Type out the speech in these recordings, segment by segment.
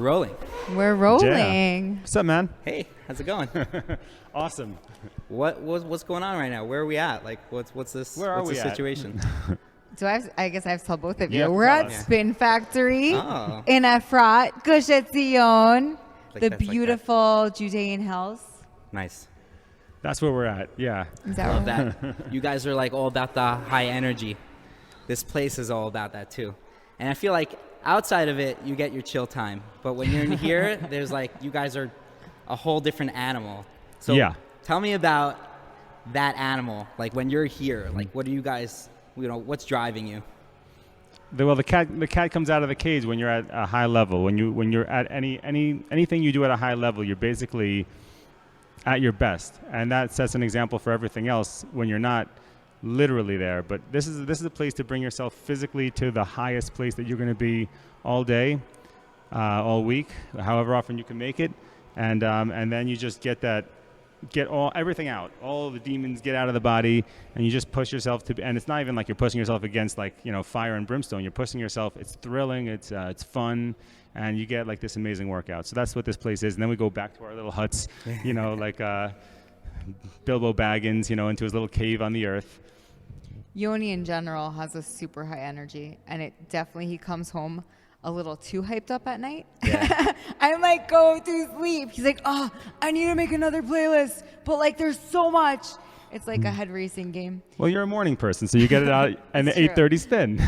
rolling. We're rolling. Yeah. What's up, man? Hey, how's it going? Awesome. What's going on right now? Where are we at? Like, what's this? Where are what's we the at? situation? I guess I have to tell both of you. Yeah, We're tell at us. Spin Factory Oh. in Efrat, Gush Etzion, Like the that's like beautiful Judean hills. Nice. That's where we're at. Yeah. Is that Love right? that. You guys are like all about the high energy. This place is all about that too. And I feel like outside of it, you get your chill time. But when you're in here, there's like, you guys are a whole different animal. So Yeah. tell me about that animal. Like when you're here, like what do you guys, what's driving you? The cat comes out of the cage when you're at a high level. When you're at anything you do at a high level, you're basically at your best, and that sets an example for everything else when you're not literally there. But this is a place to bring yourself physically to the highest place that you're going to be all day, all week, however often you can make it, and then you just get everything out. All the demons get out of the body, and you just push yourself to. And it's not even like you're pushing yourself against fire and brimstone. You're pushing yourself. It's thrilling. It's fun, and you get like this amazing workout. So that's what this place is. And then we go back to our little huts, like Bilbo Baggins, into his little cave on the earth. Yoni in general has a super high energy, and he comes home a little too hyped up at night. Yeah. I'm like, go to sleep. He's like, oh, I need to make another playlist, but like there's so much. It's like a head racing game. Well, you're a morning person, so you get it out and the 8:30 spin.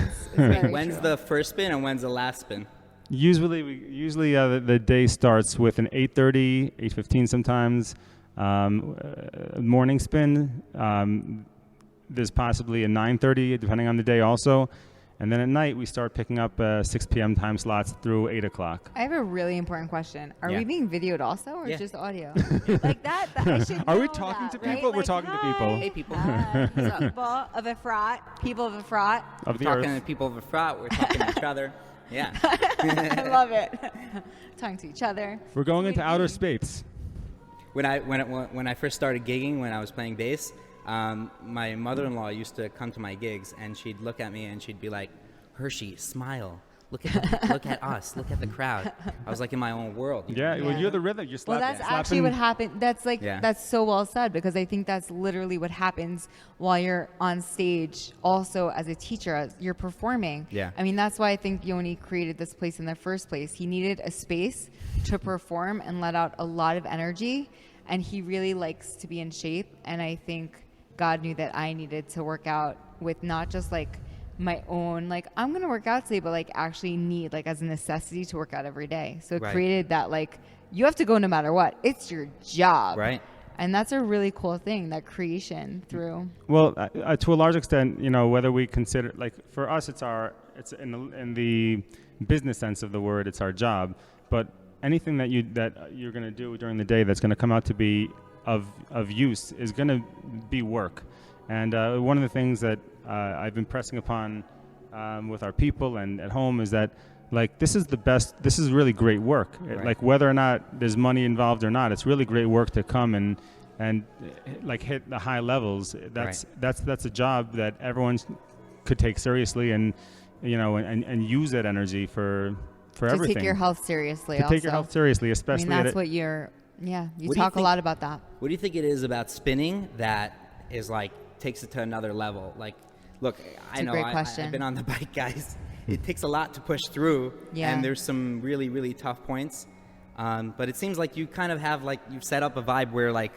When's the first spin and when's the last spin? Usually the day starts with an 8:30, 8:15 sometimes morning spin. There's possibly a 9:30 depending on the day also. And then at night, we start picking up 6 p.m. time slots through 8 o'clock. I have a really important question. Are we being videoed also, or just audio? Like that I should Are we know talking that, to right? people? We're Like, talking to hi. people. Hey, people. Hi. People of Efrat. People of Efrat. Of the Talking earth. to people of Efrat, we're talking to each other. Yeah. I love it. Talking to each other. We're going into outer space. When I first started gigging, when I was playing bass, my mother-in-law used to come to my gigs, and she'd look at me and she'd be like, "Hershey, smile. Look at us. Look at the crowd." I was like in my own world. Yeah, well, you're the rhythm. You're Well, slapping. that's actually what happened. That's so well said, because I think that's literally what happens while you're on stage also as a teacher, as you're performing. Yeah. I mean, that's why I think Yoni created this place in the first place. He needed a space to perform and let out a lot of energy, and he really likes to be in shape, and I think God knew that I needed to work out with not just like my own, like I'm going to work out today, but like actually need like as a necessity to work out every day. So it created that like you have to go no matter what. It's your job. Right. And that's a really cool thing, that creation through. Well, to a large extent, whether we consider, like for us, it's in the business sense of the word, it's our job. But anything that you're going to do during the day that's going to come out to be of use is going to be work. And one of the things that I've been pressing upon with our people and at home is that, like, this is really great work. Right. Like, whether or not there's money involved or not, it's really great work to come and like hit the high levels. That's a job that everyone could take seriously and use that energy for everything. To take your health seriously. Take your health seriously, especially. I mean, that's what you're. Yeah, you talk a lot about that. What do you think it is about spinning that is like takes it to another level? Like, look, I know I've been on the bike, guys. It takes a lot to push through, and there's some really, really tough points. But it seems like you kind of have you've set up a vibe where there's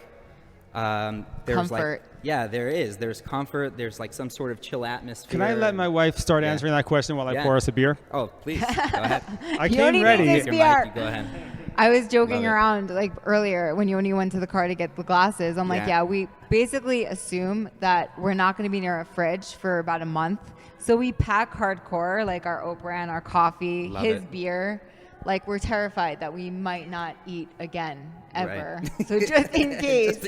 comfort. There is. There's comfort. There's like some sort of chill atmosphere. Can I let my wife start answering that question while I pour us a beer? Oh, please. Go ahead. I came ready. Get your mic, go ahead. I was joking around like earlier when Yoni went to the car to get the glasses. I'm like, we basically assume that we're not going to be near a fridge for about a month. So we pack hardcore, like our Oprah and our coffee, beer. Like, we're terrified that we might not eat again ever. Right. So just in case.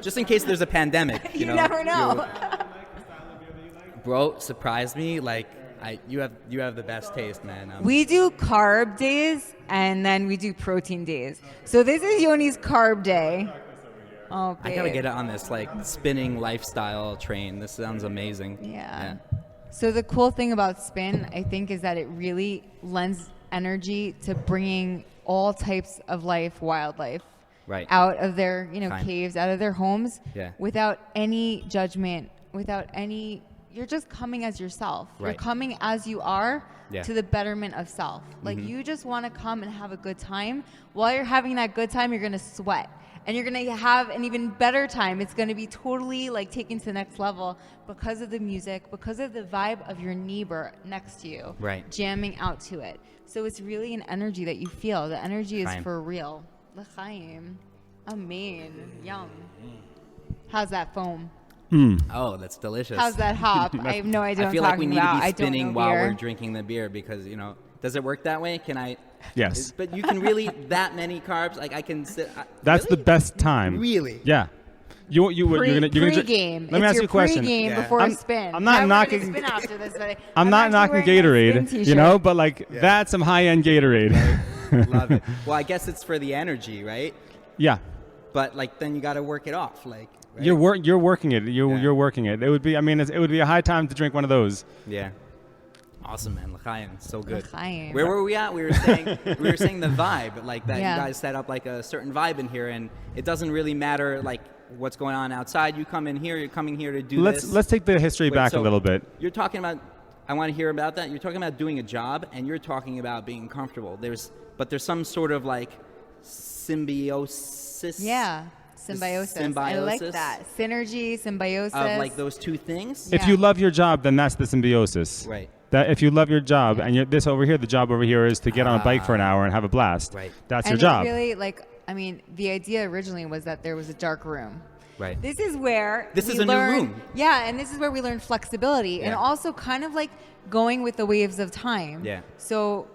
just in case there's a pandemic. You never know. Bro, surprised me. Like, you have the best taste, man. We do carb days and then we do protein days. So this is Yoni's carb day. Oh, babe. I gotta get on this spinning lifestyle train. This sounds amazing. Yeah. So the cool thing about spin, I think, is that it really lends energy to bringing all types of wildlife, right, out of their caves, out of their homes, without any judgment, you're just coming as yourself. Right. You're coming as you are to the betterment of self. Like you just want to come and have a good time. While you're having that good time, you're going to sweat. And you're going to have an even better time. It's going to be totally like taken to the next level because of the music, because of the vibe of your neighbor next to you, jamming out to it. So it's really an energy that you feel. The energy is for real. L'chaim. Amen. Yum. How's that foam? Oh, that's delicious. How's that hop? I have no idea what I'm talking about. I feel like we need to be spinning while we're drinking the beer because, does it work that way? Can I... Yes. But you can really, that many carbs, like I can sit. That's really? The best time. Really? Yeah. You're gonna pre-game. Let me ask you a question. Pre-game before a spin. I'm not knocking. Spin after this, but I'm not knocking Gatorade, but like that's some high-end Gatorade. Love it. Well, I guess it's for the energy, right? Yeah. But like then you got to work it off, like. Right? You're working it. You're working it. It would be. I mean, it would be a high time to drink one of those. Yeah. Awesome, man. L'chaim, so good. L'chaim. Where were we at? We were saying the vibe, like that. You guys set up like a certain vibe in here, and it doesn't really matter like what's going on outside. You come in here. You're coming here to do this. Let's take the history back a little bit. You're talking about. I want to hear about that. You're talking about doing a job, and you're talking about being comfortable. There's some sort of like symbiosis. Yeah. Symbiosis. I like that. Synergy, symbiosis. Of like those two things. If you love your job, then that's the symbiosis. Right. That if you love your job and this over here, the job over here is to get on a bike for an hour and have a blast. Right. That's your job. Really, the idea originally was that there was a dark room. Right. This is where this is a new room. Yeah, and this is where we learn flexibility and also kind of like going with the waves of time. Yeah. So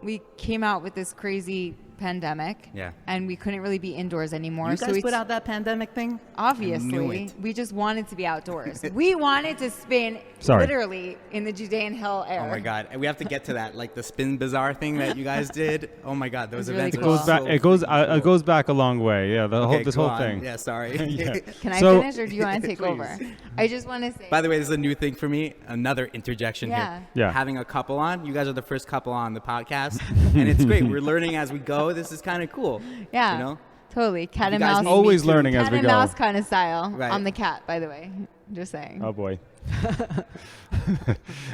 we came out with this crazy pandemic. Yeah. And we couldn't really be indoors anymore. You guys put out that pandemic thing? Obviously. We just wanted to be outdoors. We wanted to spin literally in the Judean Hill air. Oh my God. And we have to get to that, like the Spin Bazaar thing that you guys did. Oh my God, those events. Really cool. It goes back a long way. Yeah, this whole thing. Yeah, sorry. Can I finish or do you want to take over? I just want to say. By the way, this is a new thing for me. Another interjection here. Yeah. Having a couple on. You guys are the first couple on the podcast. And it's great. We're learning as we go. This is kind of cool. Yeah. Totally. Cat and mouse. Always learning as we go. Cat and mouse kind of style. Right. I'm the cat, by the way. Just saying. Oh, boy.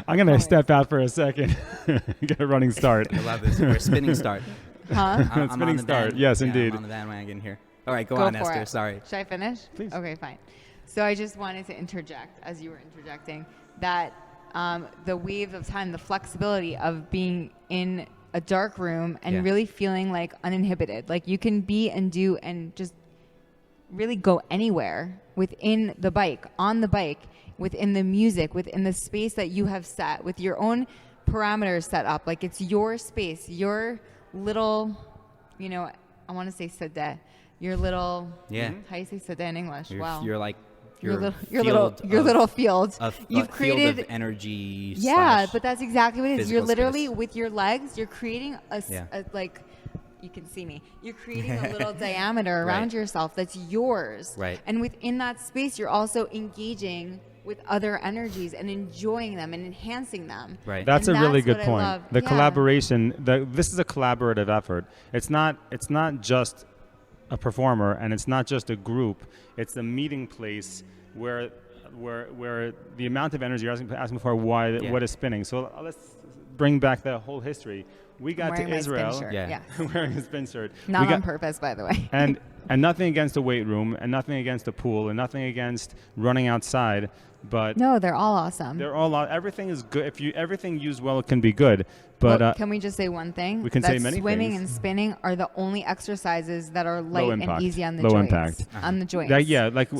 I'm going to step out for a second. Get a running start. I love this. We're spinning start. Huh? I'm spinning start. Yes, indeed. I'm on the bandwagon here. All right, go on, Esther. Sorry. Should I finish? Please. Okay, fine. So I just wanted to interject, as you were interjecting, that the wave of time, the flexibility of being in a dark room and really feeling like uninhibited. Like you can be and do and just really go anywhere within the bike, on the bike, within the music, within the space that you have set, with your own parameters set up. Like it's your space, your little, I want to say sedeh, your little, how do you say sedeh in English? You're like, your little field. You've created field of energy. Yeah, but that's exactly what it is. You're literally with your legs. You're creating a like. You can see me. You're creating a little diameter around yourself that's yours. Right. And within that space, you're also engaging with other energies and enjoying them and enhancing them. Right. That's a really good point. The collaboration. This is a collaborative effort. It's not just a performer and it's not just a group. It's a meeting place where the amount of energy you're asking for what is spinning. So let's bring back the whole history. We got to Israel. Wearing a spin shirt. Not on purpose, by the way. and nothing against a weight room, and nothing against a pool, and nothing against running outside. But no, they're all awesome. Everything is good. If everything used well, it can be good. But can we just say one thing? We can say many swimming things. And spinning are the only exercises that are light and easy on the low joints. Impact. On the joints.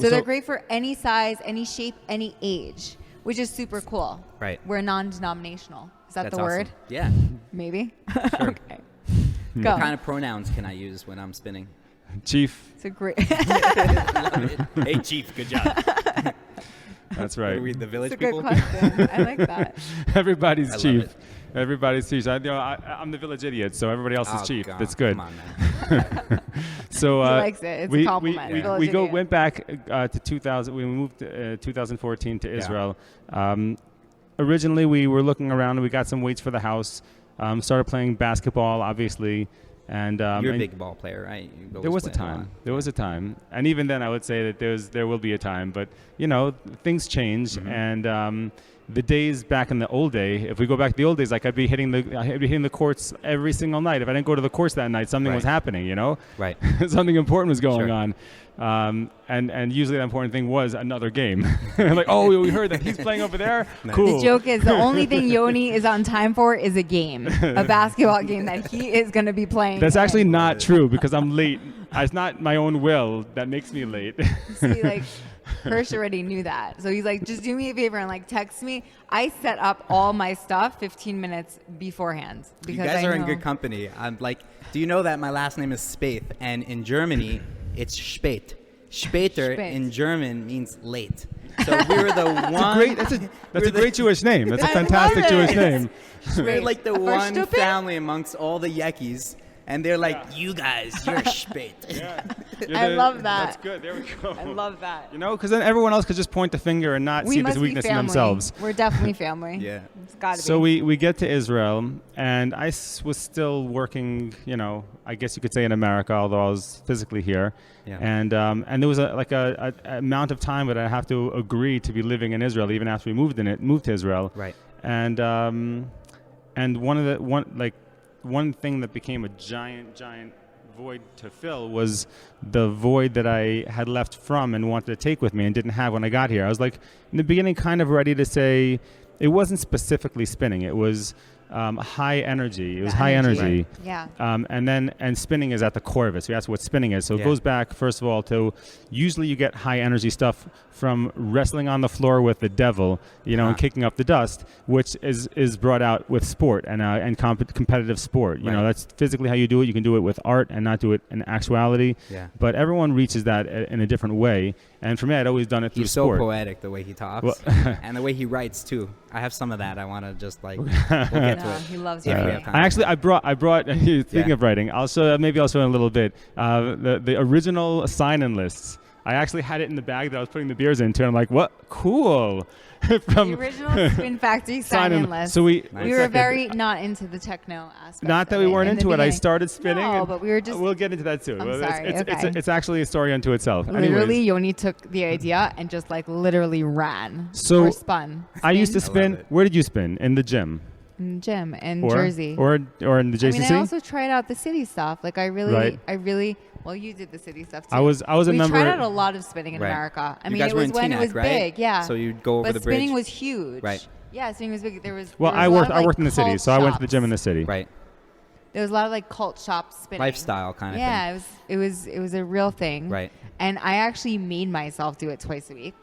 So they're great for any size, any shape, any age, which is super cool. Right. We're non-denominational. Is that the word? Awesome. Yeah. Maybe. Sure. Okay. Go. What kind of pronouns can I use when I'm spinning? Chief. It's a great. Hey, Chief. Good job. That's right. Read the village It's a people. good question. I like that. Everybody's chief. Everybody's chief. I'm the village idiot, so everybody else is chief. God. That's good. Come on, man. So he likes it. It's a compliment. We went back to 2000. We moved 2014 to Israel. Originally, we were looking around and we got some weights for the house. Started playing basketball, obviously. And you're a big ball player, right? There was a time. There was a time, and even then, I would say that there will be a time. But you know, things change, and the days back in the old day. If we go back to the old days, like I'd be hitting the courts every single night. If I didn't go to the courts that night, something was happening. You know, right? Something important was going on. And usually the important thing was another game. Like, oh, we heard that he's playing over there. Cool. The joke is the only thing Yoni is on time for is a game, a basketball game that he is going to be playing. That's actually not true because I'm late. It's not my own will that makes me late. See, like, Hirsch already knew that. So he's like, just do me a favor and like text me. I set up all my stuff 15 minutes beforehand. Because you guys are in good company. I'm like, do you know that my last name is Spaeth, and in Germany it's Spät. Später in German means late. So we were the one. That's a great Jewish name. That's a fantastic Jewish name. We're like the one family amongst all the Yekis. And they're like, you guys, you're spät. Yeah. I love that. That's good. There we go. I love that. You know, because then everyone else could just point the finger and not see this weakness in themselves. We're definitely family. Yeah. It's got to be. So we get to Israel, and I was still working, you know, I guess you could say in America, although I was physically here. Yeah. And there was a amount of time that I have to agree to be living in Israel, even after we moved to Israel. Right. And one thing that became a giant void to fill was the void that I had left from and wanted to take with me and didn't have when I got here. I was like, in the beginning, kind of ready to say, it wasn't specifically spinning. It was high energy. It was high energy. Right. Yeah. And spinning is at the core of it. So you ask what spinning is. So it goes back, first of all, to usually you get high energy stuff from wrestling on the floor with the devil, you know, and kicking up the dust, which is brought out with sport and competitive sport. You know, that's physically how you do it. You can do it with art and not do it in actuality. Yeah. But everyone reaches that in a different way. And for me, I'd always done it through sport. He's so poetic the way he talks and the way he writes too. I have some of that. I want to just like we'll get to it. He loves it. I brought speaking of writing, I'll show in a little bit the original sign-in lists. I actually had it in the bag that I was putting the beers into, and I'm like, what? Cool. From the original Spin Factory sign-in list. So we were very not into the techno aspect. Not that we weren't into it. I started spinning. No, but we were just. We'll get into that too. I'm sorry. It's actually a story unto itself. Literally, Yoni took the idea and just like literally ran or spun. I used to spin. Where did you spin? In the gym? In the gym in Jersey. Or in the JCC? I mean, I also tried out the city stuff. Like I really. Well, you did the city stuff too. I was a member. We tried out a lot of spinning in America. I mean, it was when it was big, yeah. So you'd go over the bridge. But spinning was huge. Right. Yeah, spinning was big. There was. I worked in the city, so I went to the gym in the city. Right. There was a lot of like cult shop spinning. Lifestyle kind of thing. Yeah, it was a real thing. Right. And I actually made myself do it twice a week,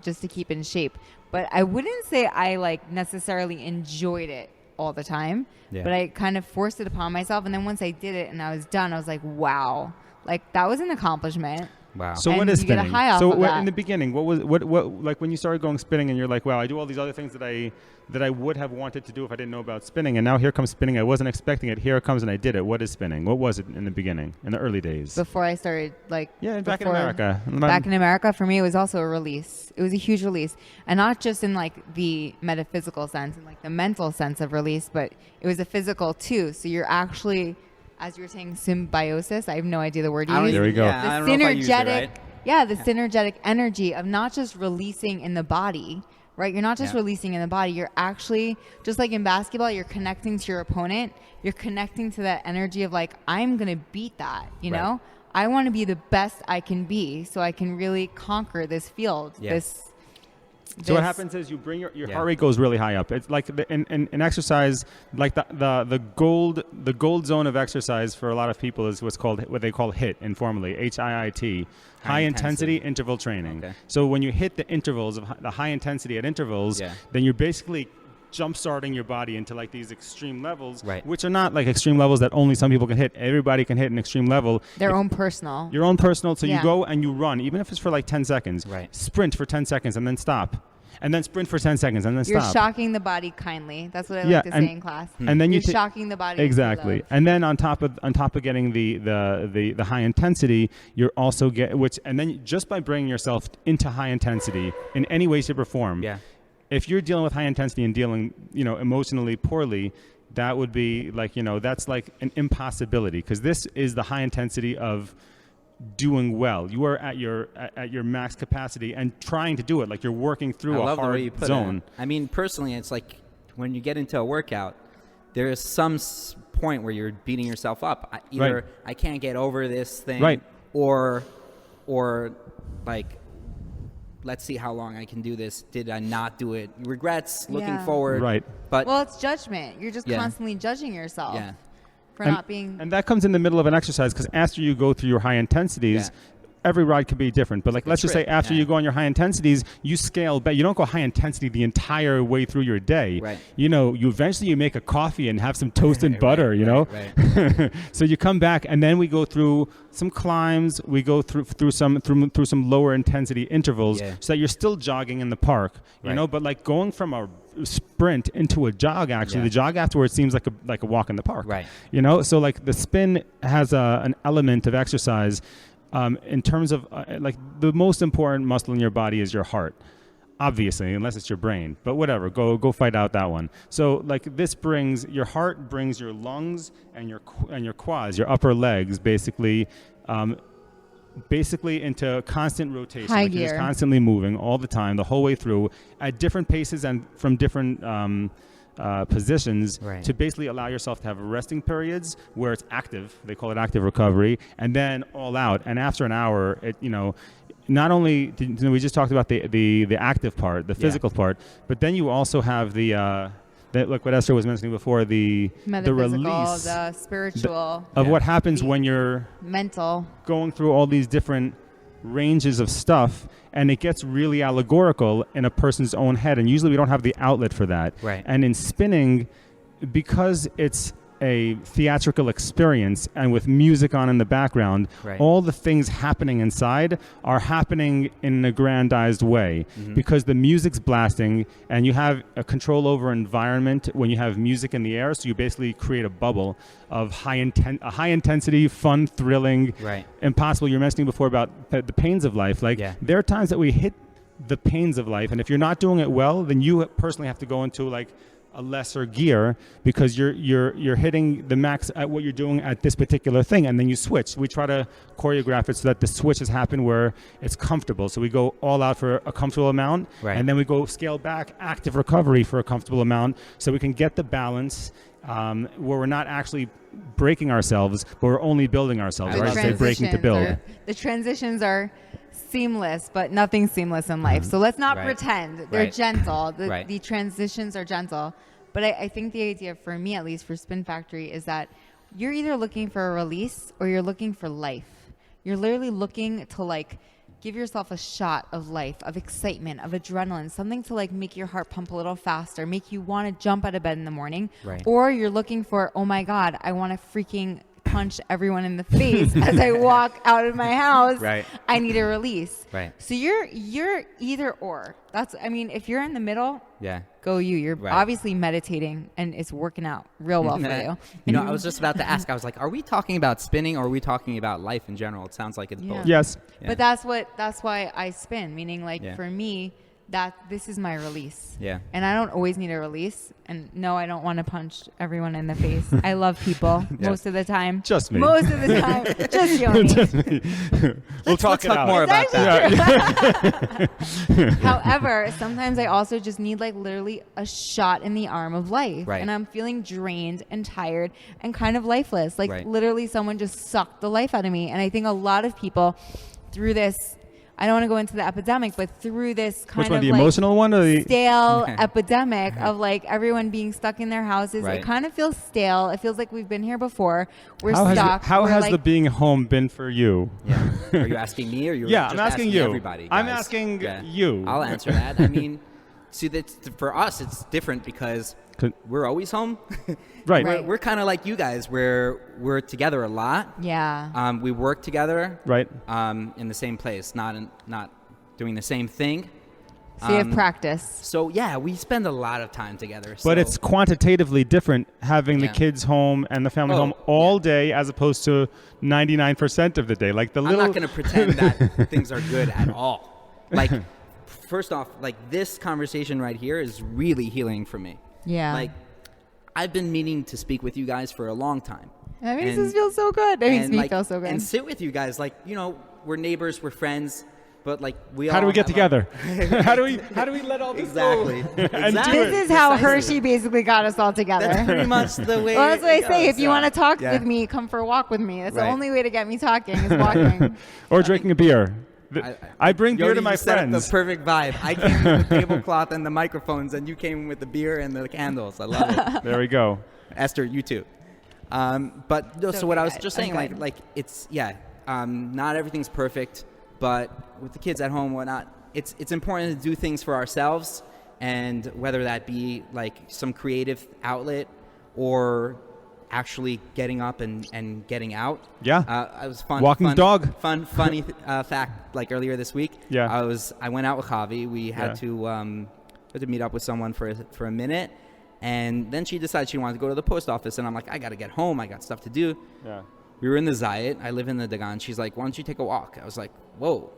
just to keep in shape. But I wouldn't say I like necessarily enjoyed it all the time. Yeah. But I kind of forced it upon myself, and then once I did it and I was done, I was like, wow. Like that was an accomplishment. Wow. So what is spinning? Get a high off of that. In the beginning, what like when you started going spinning and you're like, wow, I do all these other things that I would have wanted to do if I didn't know about spinning, and now here comes spinning. I wasn't expecting it. Here it comes and I did it. What is spinning? What was it in the beginning, in the early days? Before I started back in America. Back in America, for me, it was also a release. It was a huge release, and not just in like the metaphysical sense and like the mental sense of release, but it was a physical too. So you're actually, as you were saying, symbiosis. I have no idea the word you used. There we go. Yeah, the synergetic, synergetic energy of not just releasing in the body, right? You're not just releasing in the body. You're actually, just like in basketball, you're connecting to your opponent. You're connecting to that energy of like, I'm going to beat that, you know? I want to be the best I can be so I can really conquer this field, So what happens is you bring your heart rate goes really high up. It's like in exercise, like the gold zone of exercise for a lot of people is what they call HIIT informally, HIIT, high intensity interval training. Okay. So when you hit the intervals of the high intensity at intervals, then you're basically jump starting your body into like these extreme levels, which are not like extreme levels that only some people can hit. Everybody can hit an extreme level. Your own personal. So you go and you run, even if it's for like 10 seconds, sprint for 10 seconds and then stop. And then sprint for 10 seconds and then You're stop. shocking the body kindly. That's what I like to say in class. And then you're shocking the body. Exactly. And then on top of getting the high intensity, you're also and then just by bringing yourself into high intensity in any way, shape, or form. Yeah. If you're dealing with high intensity and dealing, emotionally poorly, that would be like, that's like an impossibility, because this is the high intensity of doing well. You are at your max capacity and trying to do it. Like you're working through a hard zone. I mean, personally, it's like when you get into a workout, there is some point where you're beating yourself up. Either I can't get over this thing, or like, let's see how long I can do this. Did I not do it? Regrets, looking forward. Right. But well, it's judgment. You're just constantly judging yourself. Yeah. For not being... And that comes in the middle of an exercise, because after you go through your high intensities, every ride could be different. But like, let's just say after you go on your high intensities, you scale back. You don't go high intensity the entire way through your day. Right. You eventually make a coffee and have some toast and butter, Right. So you come back, and then we go through some climbs. We go through some lower intensity intervals, so that you're still jogging in the park, but like going from a sprint into a jog, actually the jog afterwards seems like a walk in the park, so like the spin has an element of exercise in terms of like the most important muscle in your body is your heart, obviously, unless it's your brain, but whatever, go fight out that one. So like this brings your heart, brings your lungs and your quads, your upper legs, basically into constant rotation. High like gear. You're just constantly moving all the time, the whole way through, at different paces and from different positions, to basically allow yourself to have resting periods where it's active. They call it active recovery, and then all out. And after an hour, not only we just talked about the active part, the physical part, but then you also have like what Esther was mentioning before, the release, the spiritual, of what happens when you're mental, going through all these different ranges of stuff, and it gets really allegorical in a person's own head, and usually we don't have the outlet for that. And in spinning, because it's a theatrical experience and with music on in the background, all the things happening inside are happening in an aggrandized way, because the music's blasting and you have a control over environment when you have music in the air. So you basically create a bubble of high intensity, fun, thrilling, impossible. You were mentioning before about the pains of life. Like there are times that we hit the pains of life, and if you're not doing it well, then you personally have to go into like a lesser gear, because you're hitting the max at what you're doing at this particular thing, and then you switch. We try to choreograph it so that the switches happen where it's comfortable. So we go all out for a comfortable amount, and then we go scale back, active recovery for a comfortable amount, so we can get the balance where we're not actually breaking ourselves, but we're only building ourselves. Right? Say breaking to build. The transitions are seamless, but nothing's seamless in life. So let's not pretend. They're gentle. The transitions are gentle. But I think the idea, for me at least, for Spin Factory, is that you're either looking for a release or you're looking for life. You're literally looking to like give yourself a shot of life, of excitement, of adrenaline, something to like make your heart pump a little faster, make you want to jump out of bed in the morning. Or you're looking for, oh my God, I want to freaking punch everyone in the face as I walk out of my house. I need a release. So you're either or. If you're in the middle, go you. You're obviously meditating and it's working out real well for you. I was just about to ask, I was like, are we talking about spinning or are we talking about life in general? It sounds like it's both. Yes. But that's why I spin, meaning like for me, that this is my release. And I don't always need a release. And no, I don't want to punch everyone in the face. I love people most of the time. Just me. Most of the time. Just Yoni. Just me. We'll talk more about that. However, sometimes I also just need like literally a shot in the arm of life. And I'm feeling drained and tired and kind of lifeless. Like literally someone just sucked the life out of me. And I think a lot of people through this, I don't want to go into the epidemic, but through this kind of the like emotional one or the stale epidemic of like everyone being stuck in their houses, it kind of feels stale. It feels like we've been here before. We're stuck. How has the being home been for you? Are you asking me or I'm asking you. Everybody? I'm asking you. I'll answer that. See, for us, it's different because we're always home. We're kind of like you guys, where we're together a lot. We work together. In the same place, not doing the same thing. So you have practice. So we spend a lot of time together. But it's quantitatively different having the kids home and the family home all day as opposed to 99% of the day. Like I'm not going to pretend that things are good at all. Like, first off, like this conversation right here is really healing for me. Like, I've been meaning to speak with you guys for a long time. That makes us feel so good. That makes me feel so good. And sit with you guys. Like, you know, we're neighbors, we're friends, but like how do we get together? How do we let all this go? Exactly. This is how Hershey basically got us all together. That's pretty much the way. Well, that's what I say. If you want to talk with me, come for a walk with me. That's the only way to get me talking is walking. Or drinking a beer. I bring beer Yoni, to my friends. The perfect vibe. I came with the tablecloth and the microphones, and you came with the beer and the candles. I love it. There we go. Esther, you too. But no, so what I was just saying, like it's not everything's perfect, but with the kids at home, whatnot, it's important to do things for ourselves, and whether that be like some creative outlet or actually getting up and getting out. Yeah. It was fun. Walking the dog. Funny fact. Like earlier this week. Yeah. I went out with Javi. We had to meet up with someone for a minute, and then she decided she wanted to go to the post office, and I'm like, I got to get home. I got stuff to do. Yeah. We were in the Zayat. I live in the Dagan. She's like, why don't you take a walk? I was like, whoa.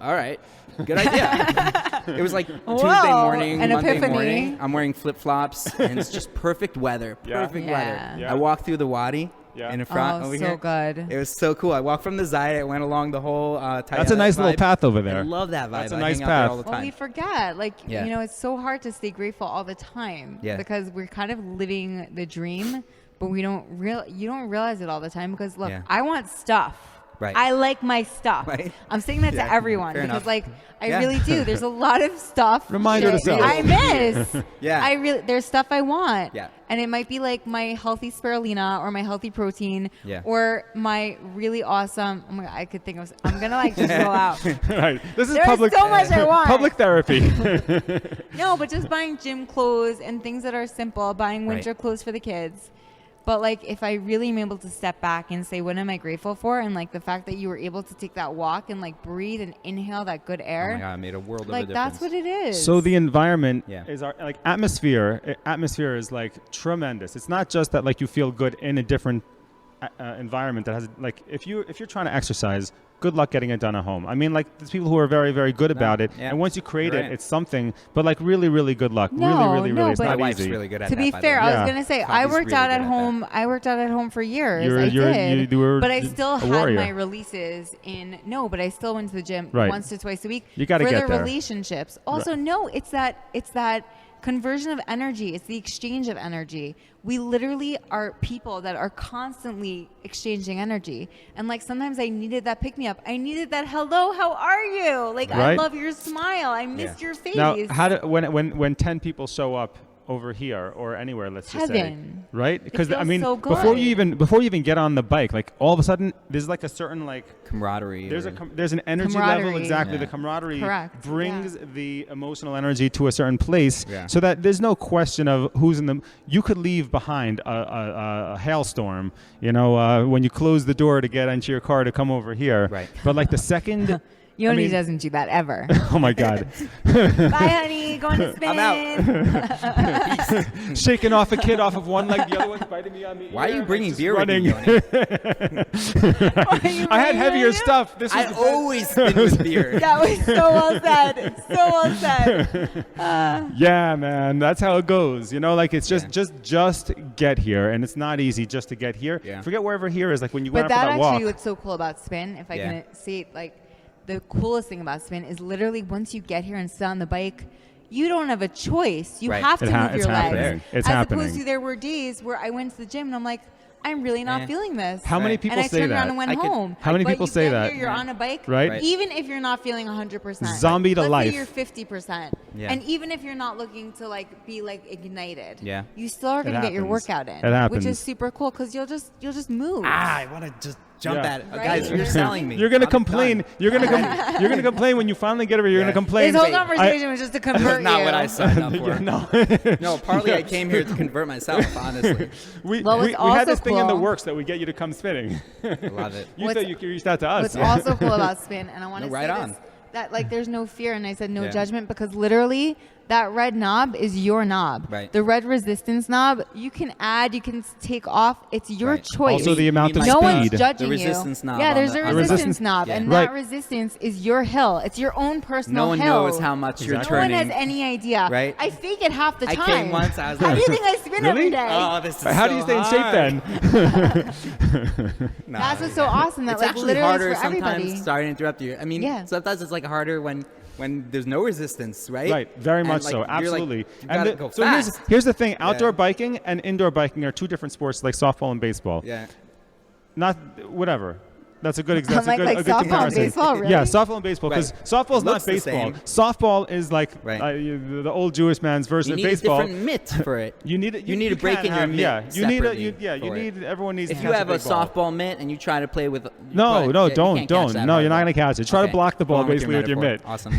All right, good idea. It was like Tuesday morning, Monday morning. I'm wearing flip-flops, and it's just perfect weather. Perfect weather. Yeah. I walked through the wadi in Efrat over here. Oh, so good. It was so cool. I walked from the Zayat. I went along the whole That's a nice little path over there. I love that vibe. That's a I nice hang path. out there all the time. Well, we forget. You know, it's so hard to stay grateful all the time because we're kind of living the dream, but you don't realize it all the time because, look, I want stuff. Right. I like my stuff. Right. I'm saying that to everyone because, I really do. There's a lot of stuff. Reminder to self. I miss. Yeah. There's stuff I want. Yeah. And it might be like my healthy spirulina or my healthy protein or my really awesome. Oh my God, I could think of. I'm gonna just roll out. Right. This is There's public. so much I want. Public therapy. No, but just buying gym clothes and things that are simple. Buying winter clothes for the kids. But if I really am able to step back and say, what am I grateful for? And the fact that you were able to take that walk and breathe and inhale that good air. Oh my God, it made a world of a difference. That's what it is. So the environment is our atmosphere. Atmosphere is tremendous. It's not just that you feel good in a different environment that has if you're trying to exercise, good luck getting it done at home. I mean, there's people who are very, very good about it, and once you create it, it's something. But really, really good luck. Really, it's not my wife's easy. really good at that. To be fair, I was gonna say I worked out at home. I worked out at home for years. You were but I still had my releases in. No, but I still went to the gym once to twice a week. You got to get there. For the relationships. Also, no, it's that conversion of energy. It's the exchange of energy. We literally are people that are constantly exchanging energy. And sometimes I needed that pick me up. I needed that hello, how are you? I love your smile. I missed your face. Now, when 10 people show up over here or anywhere, let's just say, right? Because so before you even get on the bike, all of a sudden there's a certain camaraderie. There's an energy level, exactly. The camaraderie brings the emotional energy to a certain place, so that there's no question of who's in the. You could leave behind a hailstorm, when you close the door to get into your car to come over here. Right. But the second. Yoni doesn't do that ever. Oh my God. Bye, honey. Going to spin. I'm out. Shaking off a kid off of one leg, the other one's biting me on the ear. Why are you bringing beer running? with you, I had heavier stuff. I always spin with beer. That was so well said. So well said. Yeah, man. That's how it goes. It's just get here. And it's not easy just to get here. Yeah. Forget wherever here is. When you went out for that walk. But that actually what's so cool about spin, if I can say it, the coolest thing about spin is literally once you get here and sit on the bike, you don't have a choice. You have to move your legs. It's happening. As opposed to there were days where I went to the gym and I'm like, I'm really not feeling this. How many people say that? And I turned around and went home. How many people say that? You're on a bike, right? Even if you're not feeling 100%. Zombie to life. Let's say you're 50%. Yeah. And even if you're not looking to be ignited, yeah, you still are going to get your workout in. It happens. Which is super cool because you'll just move. I want to just jump at it. Guys, you're selling me. You're going to complain. You're going to complain when you finally get over. You're going to complain. This whole conversation was just to convert you. That's not what I signed up for. No, partly I came here to convert myself, honestly. We had this thing in the works that we get you to come spinning. I love it. You thought you reached out to us. What's also cool about spin, and I want to say this, that there's no fear, and I said no judgment, because literally that red knob is your knob. Right. The red resistance knob, you can add, you can take off. It's your choice. Also the amount of no speed. one's judging the resistance you. knob. Yeah, there's a resistance knob, yeah. and that resistance is your hill. It's your own personal hill. No one knows how much you're turning. No one has any idea. Right? I fake it half the time. I came once. I was like, how do you think I spin every day? Oh, this is How do you stay in shape then? No, That's what's so awesome. That it's like actually literally harder for everybody. sometimes. Sorry to interrupt you. I mean, sometimes it's like harder when there's no resistance, right? Right, very much so, absolutely. And so here's the thing: outdoor biking and indoor biking are two different sports, like softball and baseball. Yeah. Not whatever. That's a good example. like a good softball comparison. and baseball, really? Yeah, softball and baseball, because softball is not baseball. Softball is like the old Jewish man's version of baseball. You need a different mitt for it. You need a break in your mitt. Everyone needs. If you have a softball mitt and you try to play with, don't. No, you're not gonna catch it. Try to block the ball basically with your mitt. Awesome.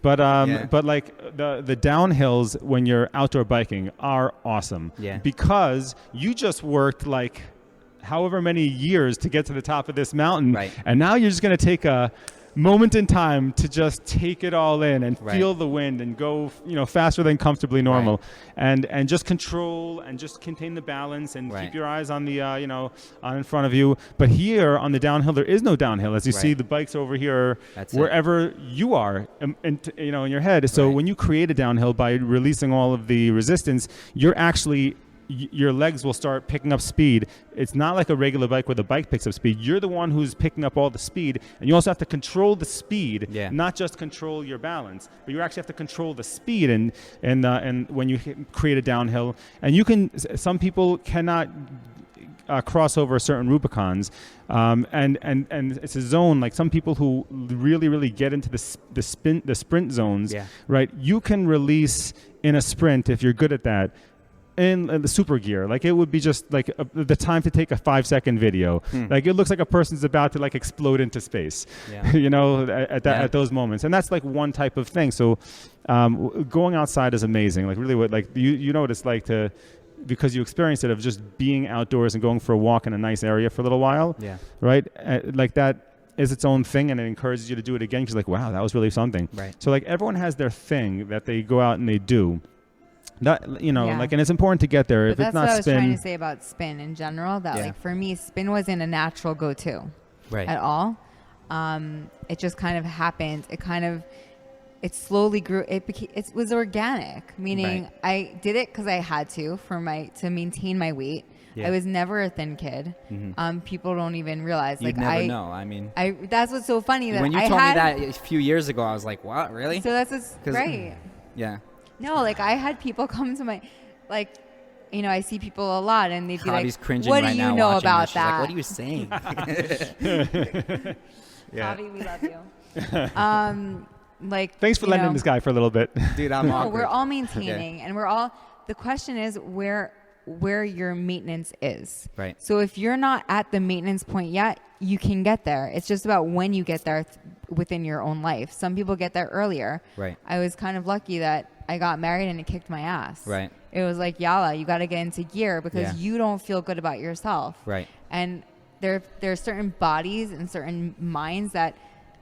But like the downhills when you're outdoor biking are awesome. Yeah. Because you just worked like however many years to get to the top of this mountain, and now you're just going to take a moment in time to just take it all in and feel the wind and go faster than comfortably normal, and just control and just contain the balance and keep your eyes on the on in front of you. But here on the downhill there is no downhill, as you see the bikes over here. That's wherever you are in your head. So when you create a downhill by releasing all of the resistance, you're actually your legs will start picking up speed. It's not like a regular bike where the bike picks up speed. You're the one who's picking up all the speed, and you also have to control the speed, not just control your balance, but you actually have to control the speed and when you create a downhill. And some people cannot cross over certain Rubicons, and it's a zone, like some people who really get into the sprint zones, right? You can release in a sprint, if you're good at that, in the super gear. Like it would be just like the time to take a 5-second video. Like it looks like a person's about to like explode into space, at those moments. And that's like one type of thing. So going outside is amazing. Like really what, like you know what it's like to, because you experience it of just being outdoors and going for a walk in a nice area for a little while. Yeah. Right. Like that is its own thing, and it encourages you to do it again. Because like, wow, that was really something. Right. So like everyone has their thing that they go out and they do. That like, and it's important to get there. But if that's it's not what I was spin, trying to say about spin in general. That like for me, spin wasn't a natural go-to, at all. It just kind of happened. It slowly grew. It was organic, meaning I did it because I had to maintain my weight. Yeah. I was never a thin kid. Mm-hmm. People don't even realize. You'd never know. I mean, that's what's so funny. That when you told me that a few years ago, I was like, "What? Really?" So that's right. Yeah. No, like I had people come to my, like, I see people a lot, and they'd be Javi's like, cringing "What right do you now know watching about this. She's that?" Like, what are you saying? Javi, we love you. Like, thanks for lending this guy for a little bit, dude. I'm awkward. We're all maintaining, and we're all. The question is where your maintenance is. Right. So if you're not at the maintenance point yet, you can get there. It's just about when you get there within your own life. Some people get there earlier. Right. I was kind of lucky that I got married and it kicked my ass. Right. It was like, yalla, you got to get into gear because you don't feel good about yourself. Right. And there are certain bodies and certain minds that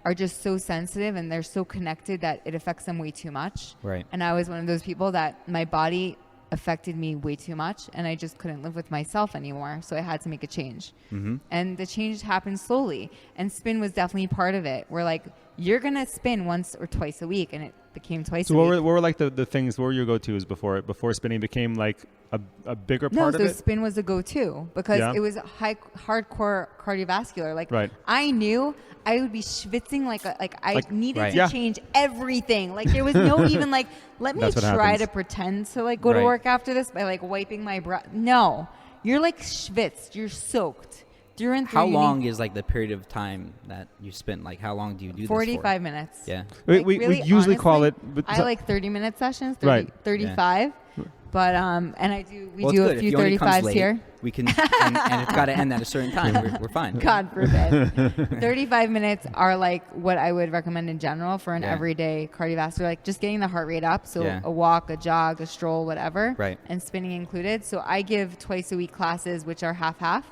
are just so sensitive and they're so connected that it affects them way too much. Right. And I was one of those people that my body affected me way too much and I just couldn't live with myself anymore. So I had to make a change. Mm-hmm. And the change happened slowly. And spin was definitely part of it. We're like, you're going to spin once or twice a week. And it became twice a week. So what were like the things, what were your go-tos before spinning became like a bigger part of it? No, so spin was a go-to because it was hardcore cardiovascular. Like I knew I would be schwitzing like I needed to change everything. Like there was no even like, let me try to pretend to like go to work after this by like wiping my breath. No, you're like schwitzed. You're soaked. Through and through. How long is like the period of time that you spend? Like how long do you do this for? 45 minutes. Yeah. Like, we usually honestly, call it. I like 30-minute sessions, 35. Yeah. But and we do a few 35s here. We can, and it's got to end at a certain time. We're fine. God forbid. 35 minutes are like what I would recommend in general for an everyday cardiovascular, like just getting the heart rate up. So a walk, a jog, a stroll, whatever. Right. And spinning included. So I give twice a week classes, which are half-half.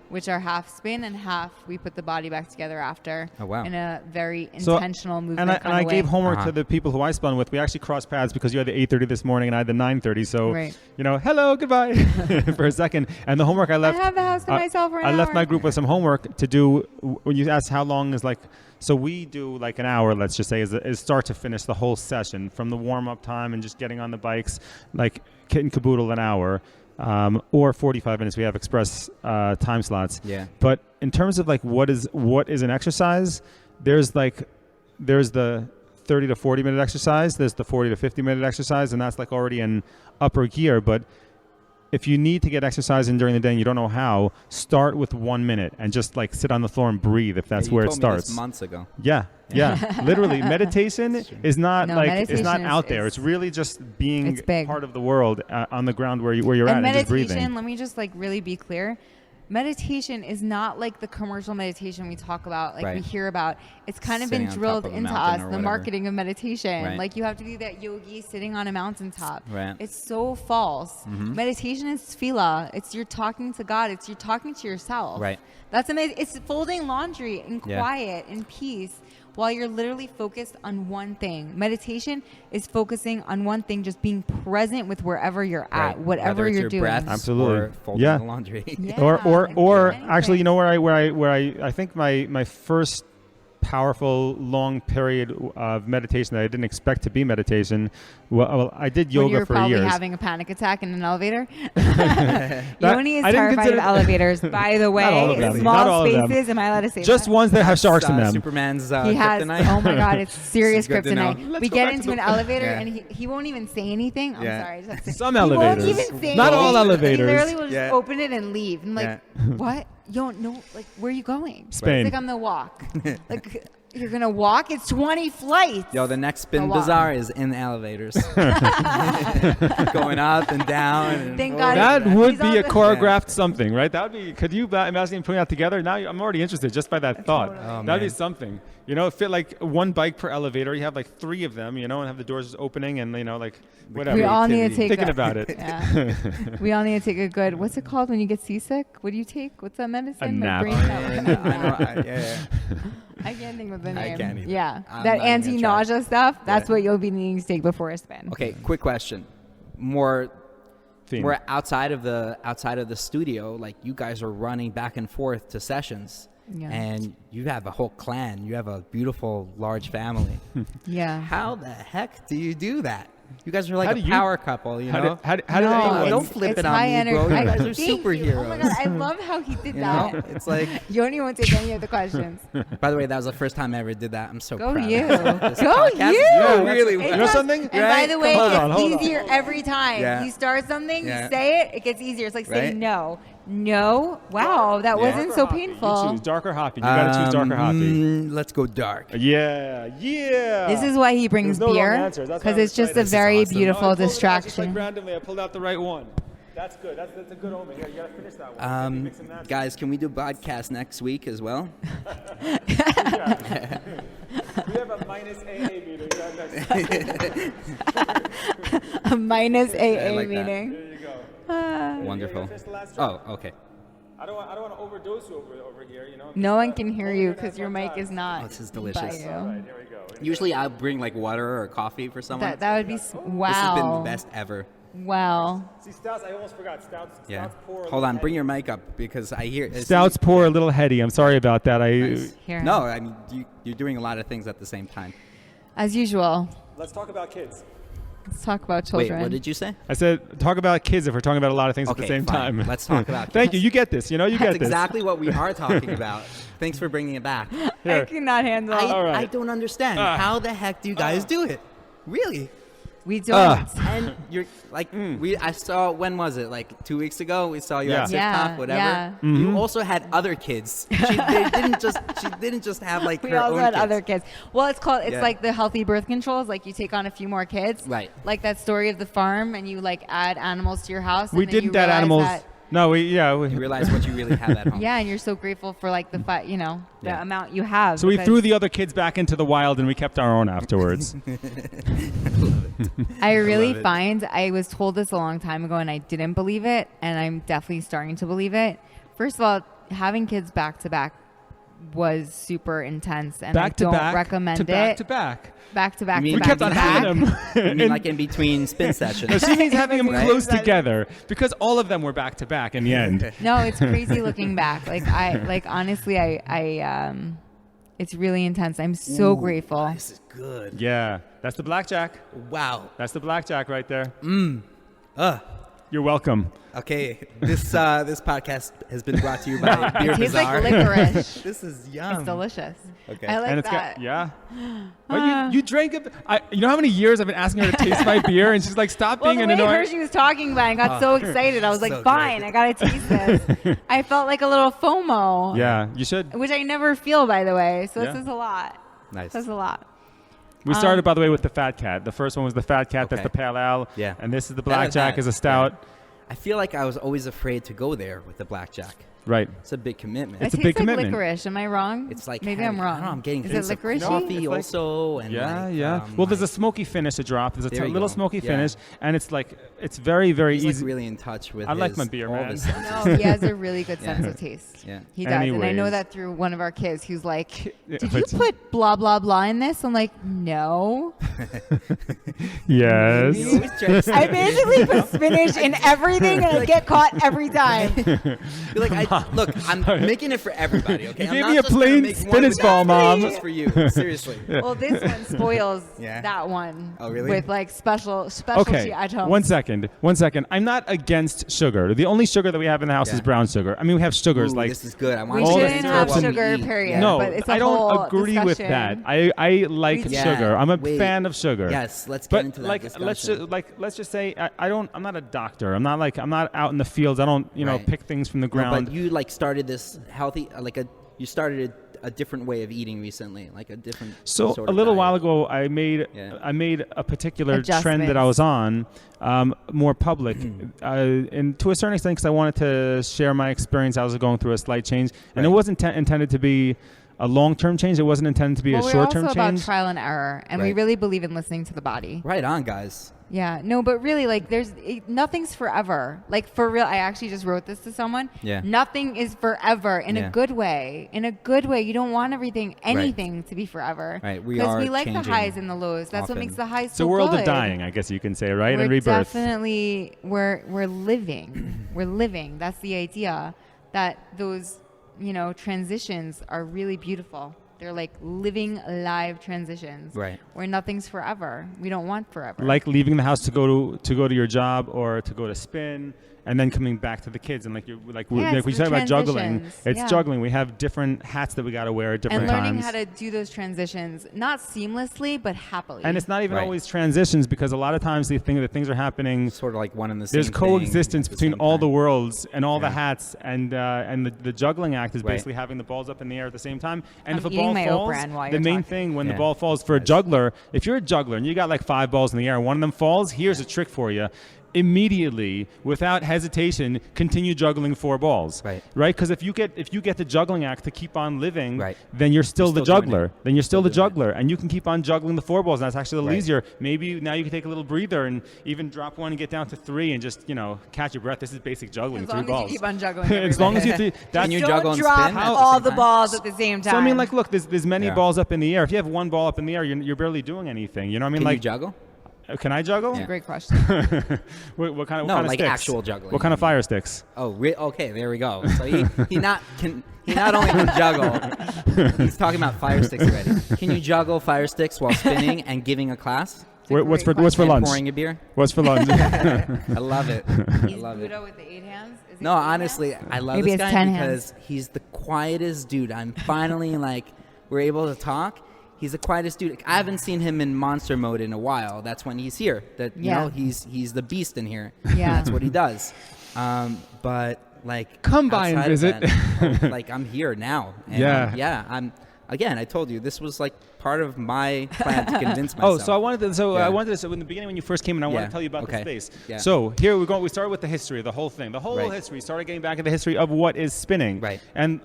which are half spin and half we put the body back together after. Oh, wow. In a very intentional movement. And I gave homework to the people who I spun with. We actually crossed paths because you had the 8:30 this morning and I had the 9:30. So, hello, goodbye for a second. And the homework I left. I have the house to myself for an hour. I left my group with some homework to do. When you ask how long is like, so we do like an hour, let's just say, is start to finish the whole session from the warm-up time and just getting on the bikes, like kit and caboodle an hour, or 45 minutes. We have express time slots. Yeah. But in terms of like what is an exercise, there's the 30 to 40 minute exercise, there's the 40 to 50 minute exercise, and that's like already in upper gear. But if you need to get exercise in during the day and you don't know how, start with 1 minute and just like sit on the floor and breathe if that's where it starts. Me this months ago. Yeah. Literally, meditation is not it's not out there. It's really just being part of the world on the ground where you're at and just breathing. Let me just like really be clear. Meditation is not like the commercial meditation we talk about, like we hear about. It's kind of been drilled into us, the marketing of meditation. Right. Like you have to be that yogi sitting on a mountaintop. Right. It's so false. Meditation is tefillah. It's you're talking to God. It's you're talking to yourself. Right. That's amazing. It's folding laundry in quiet, in peace, while you're literally focused on one thing. Meditation is focusing on one thing, just being present with wherever you're at, whatever you're doing. Breath, absolutely. Or folding the laundry. Or actually, you know where I think my first powerful long period of meditation that I didn't expect to be meditation. Well, I did yoga for years. You were probably having a panic attack in an elevator. Yoni is terrified of elevators, by the way. Not all of them. Small spaces. Am I allowed to say just that? ones that have sharks in them. Superman's he has. kryptonite. Oh my God, it's serious kryptonite. We get into an elevator Yeah. and he won't even say anything. I'm sorry. I just have to say. Some elevators. He won't even say Not all anything. elevators. He literally will just open it and leave. And like, Yeah. what? You don't know, like, where are you going? Spain. It's like on the walk. Like, you're going to walk? It's 20 flights. Yo, the next spin bazaar is in the elevators. Going up and down. And Thank God. That would be a choreographed something, right? That would be, could you imagine putting that together? Now I'm already interested just by that thought. Totally. That'd be something. You know, fit like one bike per elevator. You have like 3 of them, you know, and have the doors just opening and, you know, like whatever. We all need to take Thinking about it. Yeah. We all need to take a good, what's it called when you get seasick? What do you take? What's that medicine? A nap. I can't think of the name. I can't either. Yeah. I'm that not even gonna anti-nausea stuff, that's what you'll be needing to take before a spin. Okay, quick question. More outside of the studio, like you guys are running back and forth to sessions. Yeah. And you have a whole clan. You have a beautiful, large family. Yeah. How the heck do you do that? You guys are like a power couple, you know? How did anyone... Don't flip it on me, bro. You guys are superheroes. Oh my God, I love how he did that. Know? It's like... Yoni won't take any of the questions. By the way, that was the first time I ever did that. I'm so Go proud you. of this Go podcast. you. Yeah, really. You know something? And by the way, Hold it's easier every time. Yeah. You start something, Yeah. you say it, it gets easier. It's like saying Right? no. Wow, that wasn't so painful. You choose dark or hoppy. You got to choose dark or hoppy. Let's go dark. Yeah. This is why he brings There's no beer, wrong answers. That's why because I'm it's just excited. a very awesome. beautiful I pulled it out just, distraction. like, randomly, I pulled out the right one. That's good. That's a good omen. Here, you got to finish that one. Mix and match. Guys, can we do podcast next week as well? We have a minus AA meeting next week. A minus AA like that. meeting. There you go. Wonderful. You finish the last drop? Oh, okay. I don't want to overdose you over here, you know. No one can hear you because your mic is not. Oh, this is delicious. by you. All right, here we go. Usually I'll bring like water or coffee for someone. That would be wow. This has been the best ever. Wow. See, stouts, I almost forgot. Stouts pour. Hold on, bring your mic up because I hear Stouts pour a little heady. I'm sorry about that. Nice. Here. No, I mean you're doing a lot of things at the same time. As usual. Let's talk about kids. Let's talk about children. Wait, what did you say? I said talk about kids if we're talking about a lot of things at the same fine. time. Let's talk about kids. Thank you. You get this. You know, you That's get this. exactly what we are talking about. Thanks for bringing it back. I cannot handle it. All right. I don't understand. How the heck do you guys do it? Really? We don't. And you're like, I saw, when was it? Like 2 weeks ago? We saw you at Yeah. TikTok, whatever. Yeah. You also had other kids. She didn't just have like We her also own had kids. other kids. Well, it's Yeah. like the healthy birth controls. Like you take on a few more kids. Right. Like that story of the farm, and you like add animals to your house. We and then you didn't add realize animals. that- No, we You realize what you really have at home. Yeah, and you're so grateful for like the the Yeah. amount you have. So we because threw the other kids back into the wild and we kept our own afterwards. I really love it. find I was told this a long time ago and I didn't believe it, and I'm definitely starting to believe it. First of all, having kids back to back was super intense, and back I don't recommend it. Back to back. Back to back. We kept on having them. You mean like in between spin sessions? No, she means having them Right. close together because all of them were back to back in the end. No, it's crazy looking back. Honestly, it's really intense. I'm so grateful. This is good. Yeah, that's the blackjack. Wow. That's the blackjack right there. Uh, You're welcome. Okay, this podcast has been brought to you by Beer It tastes Bazaar. like licorice. This is yum. It's delicious. Okay. I like And it's that. got, yeah. Oh, you drank it. You know how many years I've been asking her to taste my beer, and she's like, "Stop Well, being the an way annoying." she was talking about it, I got so excited. I was like, so fine, good. I got to taste this. I felt like a little FOMO. Yeah, you should. Which I never feel, by the way. So Yeah. this is a lot. Nice. This is a lot. We started, by the way, with the fat cat. The first one was the fat cat. That's Okay. the pale ale. Yeah. And this is the That I've blackjack, had. is a stout. Yeah. I feel like I was always afraid to go there with the blackjack. Right. It's a big commitment. It's a It big tastes like commitment. licorice. Am I wrong? It's like maybe having- I'm wrong. I don't know, I'm getting Is hints it of licorice? coffee It's like- also, and Yeah, like, yeah. Well, there's a smoky finish to drop. There's There a you little go. smoky Yeah. finish, and it's like it's very, very he's easy. like really in touch with. I like his- my beer, all of man. his senses. No, he has a really good sense Yeah. of taste. Yeah. He does. And I know Anyways. that through one of our kids. He was like, Yeah, did you put blah, blah, blah in this? I'm like, no. Yes. You always try to say I it. basically put spinach in everything, and I get caught every time. You're like, look, I'm making it for everybody, okay? You I'm gave not me a just gonna plain make one spinach with ball, that. Mom. Just for you, seriously. Well, this one spoils Yeah. that one. Oh, really? With like specialty Okay. items. 1 second. 1 second. I'm not against sugar. The only sugar that we have in the house Yeah. is brown sugar. I mean, we have sugars Ooh, like. this is good. I want We all you the to shouldn't answer have what we sugar, eat. period. No, but it's a I don't whole agree with that. discussion. I like Yeah. sugar. I'm a Wait. fan of sugar. Yes, let's get But into that like, discussion. let's just say I'm not a doctor. I'm not out in the fields. I don't Right. pick things from the No, ground. but you like started this healthy, you started a different way of eating recently, like a different. So sort a of little diet. while ago, I made a particular trend that I was on more public, and to a certain extent, because I wanted to share my experience. I was going through a slight change, and it wasn't intended to be a long-term change. It wasn't intended to be a short-term we're also change. about trial and error, and we Right. really believe in listening to the body. Right on, guys. Yeah, no, but really, like, nothing's forever. Like, for real, I actually just wrote this to someone. Yeah. Nothing is forever in a good way. In a good way, you don't want anything to be forever. Right, we Because are we like the changing highs and the lows. That's often. what makes the highs It's a so world good. of dying, I guess you can say, right? We're And rebirth. definitely we're living. We're living. That's the idea. That those transitions are really beautiful. They're like living live transitions. Right. Where nothing's forever. We don't want forever. Like leaving the house to go to your job or to go to spin, and then coming back to the kids. And it's we the talk about juggling. transitions. It's Yeah. juggling. We have different hats that we got to wear at different and learning times. how to do those transitions, not seamlessly, but happily. And it's not even Right. always transitions, because a lot of times they think that things are happening. Sort of like one and the same. There's thing coexistence at the between same all time. the worlds and all the Yeah. hats, and the juggling act is Right. basically having the balls up in the air at the same time. And I'm if a eating ball my falls, Oprah while the you're main talking. thing when Yeah. the ball falls for a juggler, if you're a juggler and you got like 5 balls in the air and one of them falls, here's a trick for you. Immediately, without hesitation, continue juggling 4 balls. Right. Because if you get the juggling act to keep on living, Right. then you're still the still doing juggler. it. Then you're still the Still doing it. juggler, and you can keep on juggling the 4 balls. And that's actually a little Right. easier. Maybe now you can take a little breather and even drop one and get down to 3 and just catch your breath. This is basic juggling. as 3 long balls. as you keep on juggling. As long as you everybody. that's Can you Don't juggle and drop spin at the all same the time? balls at the same time. so I mean, like, look, there's many Yeah. balls up in the air. If you have one ball up in the air, you're barely doing anything. You know what I mean? Can like, you juggle? can I juggle? Yeah. Great question. What kind of No, what kind like of sticks? actual juggling. What kind of fire sticks? Oh, okay, there we go. So he not only can juggle, he's talking about fire sticks already. Can you juggle fire sticks while spinning and giving a class? What's for great lunch? And pouring a beer? What's for lunch? I love it. I He's love it. Buddha with the 8 hands. Is it No, 8 honestly, hands? I love Maybe this it's guy 10 because he's the quietest dude. I'm finally we're able to talk. He's the quietest dude. I haven't seen him in monster mode in a while. That's when he's here. That you Yeah. know, he's the beast in here. Yeah. That's what he does. But Come by and outside of visit. that, I'm here now. And Yeah. I'm again. I told you this was part of my plan to convince myself. Oh, so I wanted to. So Yeah. I wanted to. So in the beginning, when you first came in, I wanted to tell you about the Okay. space. Yeah. So here we go. We started with the history of the whole thing. The whole Right. history. Started getting back at the history of what is spinning. Right. And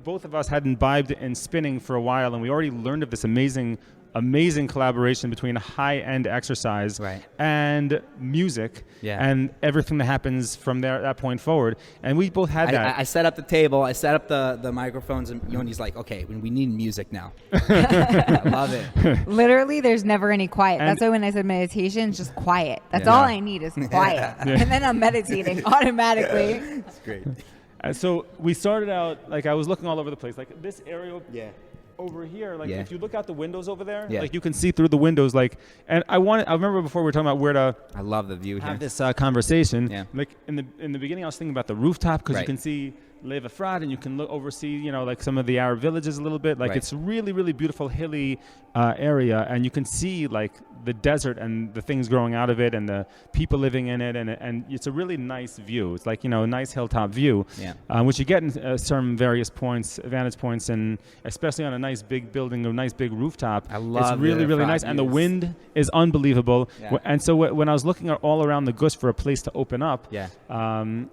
both of us had imbibed in spinning for a while, and we already learned of this amazing amazing collaboration between high-end exercise and music and everything that happens from that point forward. And we both had that. I set up the table. I set up the microphones, and Yoni's like, okay, we need music now. I love it. Literally, there's never any quiet. That's why when I said meditation, it's just quiet. That's all I need is quiet. And then I'm meditating automatically. That's great. So we started out, like I was looking all over the place. Like this area over here, like if you look out the windows over there, like you can see through the windows. Like, and I remember before we were talking about where to. I love the view have here. This conversation. Yeah. Like in the beginning, I was thinking about the rooftop because you can see Efrat and you can oversee, like some of the Arab villages a little bit. Like it's really, really beautiful hilly area, and you can see like the desert and the things growing out of it and the people living in it, and it's a really nice view. It's like a nice hilltop view, which you get in some various vantage points, and especially on a nice big building, a nice big rooftop. I love it's really, really nice, and the wind is unbelievable. And so when I was looking at all around the Gush for a place to open up, and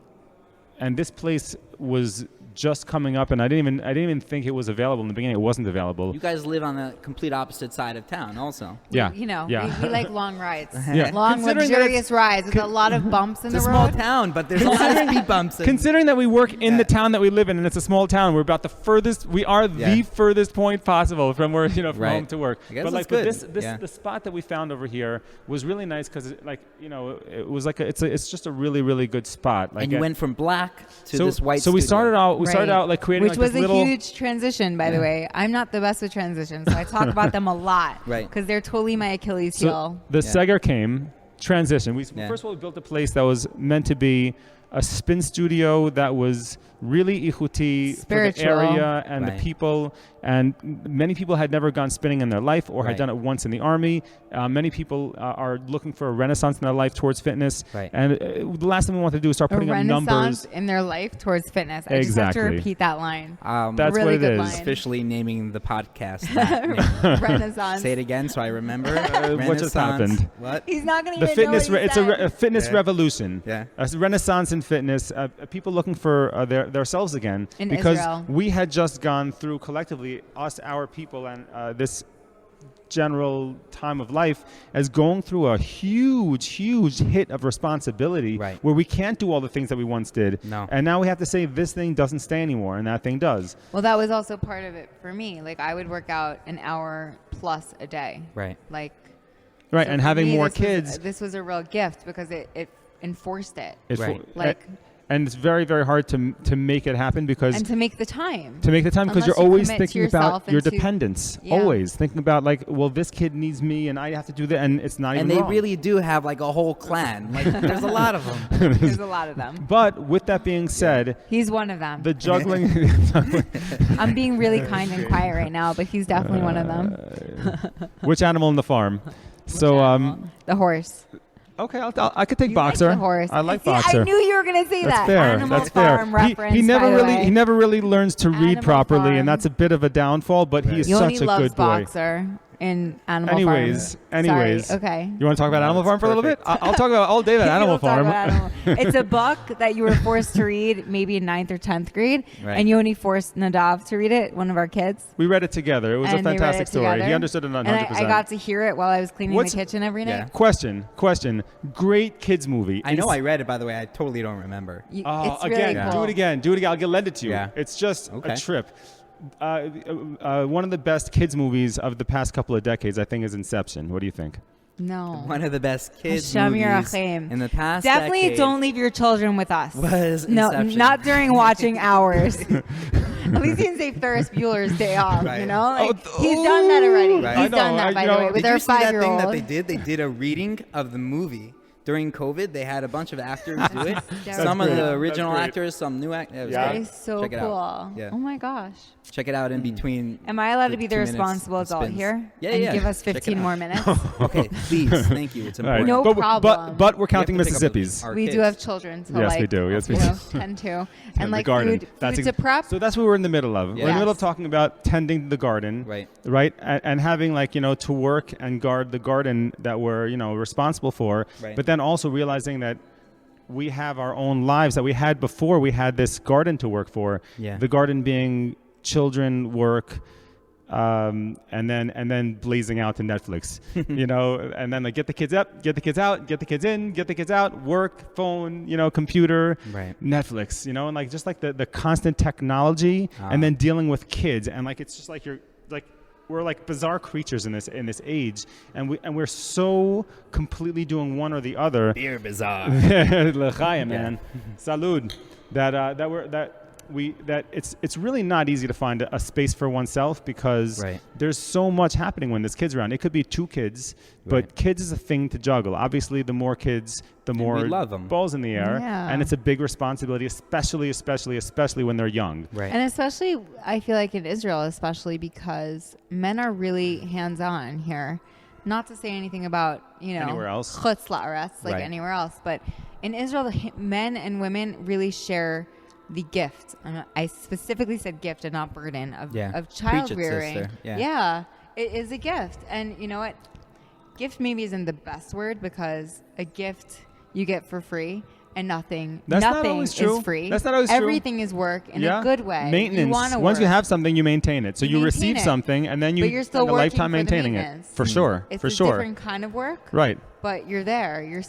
this place was just coming up, and I didn't even think it was available in the beginning. It wasn't available. You guys live on the complete opposite side of town, also. We like long rides, long luxurious rides with a lot of bumps in the road. It's a small town, but there's a lot of speed bumps. Considering that we work in the town that we live in, and it's a small town, we're about the furthest. We are the furthest point possible from where from home to work. I guess that's good. The spot that we found over here was really nice because it was like it's just a really, really good spot. Like, and you went from black to this white. So we started out. We started out like creating, which was a huge transition, by the way. I'm not the best with transitions, so I talk about them a lot, because they're totally my Achilles heel. The Seger came transition. First of all, we built a place that was meant to be a spin studio that was really ichuti for the area and the people. And many people had never gone spinning in their life or had done it once in the army. Many people are looking for a renaissance in their life towards fitness. And the last thing we want to do is start putting up numbers. A renaissance in their life towards fitness. I just have to repeat that line. That's really what it is. line. Officially naming the podcast that. Renaissance. Say it again so I remember. What just happened? What? He's not going to even fitness. know what he It's said. a fitness revolution. Yeah. A renaissance in fitness. People looking for themselves again. In because Israel. we had just gone through collectively, our people and this general time of life as going through a huge hit of responsibility where we can't do all the things that we once did. No. And now we have to say this thing doesn't stay anymore and that thing does. Well, that was also part of it for me. Like, I would work out an hour plus a day. Right. Like, right. So And having more this kids. This was a real gift because it enforced it. And it's very, very hard to make it happen because... And to make the time. Because you're always thinking about your dependence. Yeah. Always thinking about like, well, this kid needs me and I have to do that. And it's not even wrong. And they really do have like a whole clan. Like, there's a lot of them. There's a lot of them. But with that being said... He's one of them. The juggling... I'm being really kind and quiet right now, but he's definitely one of them. Which animal in the farm? The horse. Okay, I could take Boxer. Like the horse. I like Boxer. I knew you were going to say that's that. Fair. Animal that's Farm fair. reference, he never really learns to read properly, Farm. and that's a bit of a downfall. But he is Yoni such a good boy. Boxer in Animal Farm. Anyways. Sorry. Okay. You want to talk about Animal Farm for a little bit? I'll talk about all day about Animal Farm. It's a book that you were forced to read maybe in 9th or 10th grade, and Yoni forced Nadav to read it, one of our kids. We read it together. It was a fantastic story. He understood it 100%. And I got to hear it while I was cleaning the kitchen every night. Question. Great kids movie. I know I read it, by the way. I totally don't remember. It's really cool. Do it again. I'll lend it to you. Yeah. It's just a trip. One of the best kids movies of the past couple of decades, I think, is Inception. What do you think? No. One of the best kids movies in the past Definitely decade. Don't leave your children with us. Was no, Inception. Not during watching hours. At least he didn't say Ferris Bueller's Day Off, you know? Like, he's done that already. Right. He's done that, by the way, with our 5-year-old. Did you see that thing that they did? They did a reading of the movie. During COVID, they had a bunch of actors do it. Some of the original actors, some new actors. That is so Check it cool. out. Yeah. Oh my gosh. Check it out in between. Am I allowed to be the responsible adult here? Yeah, and give us 15 more minutes? Okay, please. Thank you. It's important. No problem. But we're counting Mississippi's. We do have children. So yes, we do. Yes, we do. Tend to. And like food to prep. So that's what we're in the middle of. Yeah. We're in the middle of talking about tending the garden. Right. And having to work and guard the garden that we're, responsible for. Right. But then also realizing that we have our own lives that we had before we had this garden to work for. Yeah. The garden being children, work, and then blazing out to Netflix, you know, and then like get the kids up, get the kids out, get the kids in, get the kids out, work, phone, you know, computer, Netflix, you know, and like just like the constant technology, and then dealing with kids, and like it's just like we're like bizarre creatures in this age, and we're so completely doing one or the other. Beer bizarre. L'chaim, man. Salud. That it's really not easy to find a space for oneself, because there's so much happening when there's kids around. It could be 2 kids, but kids is a thing to juggle. Obviously, the more kids, the more balls in the air, and it's a big responsibility, especially when they're young. Right. And especially, I feel like in Israel, especially because men are really hands-on here. Not to say anything about, you know, anywhere else, chutz la'aretz, like anywhere else, but in Israel, men and women really share the gift. I specifically said gift and not burden of child rearing. Yeah, it is a gift. And you know what? Gift maybe isn't the best word, because a gift you get for free, and nothing is free. That's not always true. Everything is work in a good way. Maintenance. Once you have something, you maintain it. So you receive something, and then you spend a lifetime maintaining it. For sure. It's a different kind of work. Right. But you're there. You're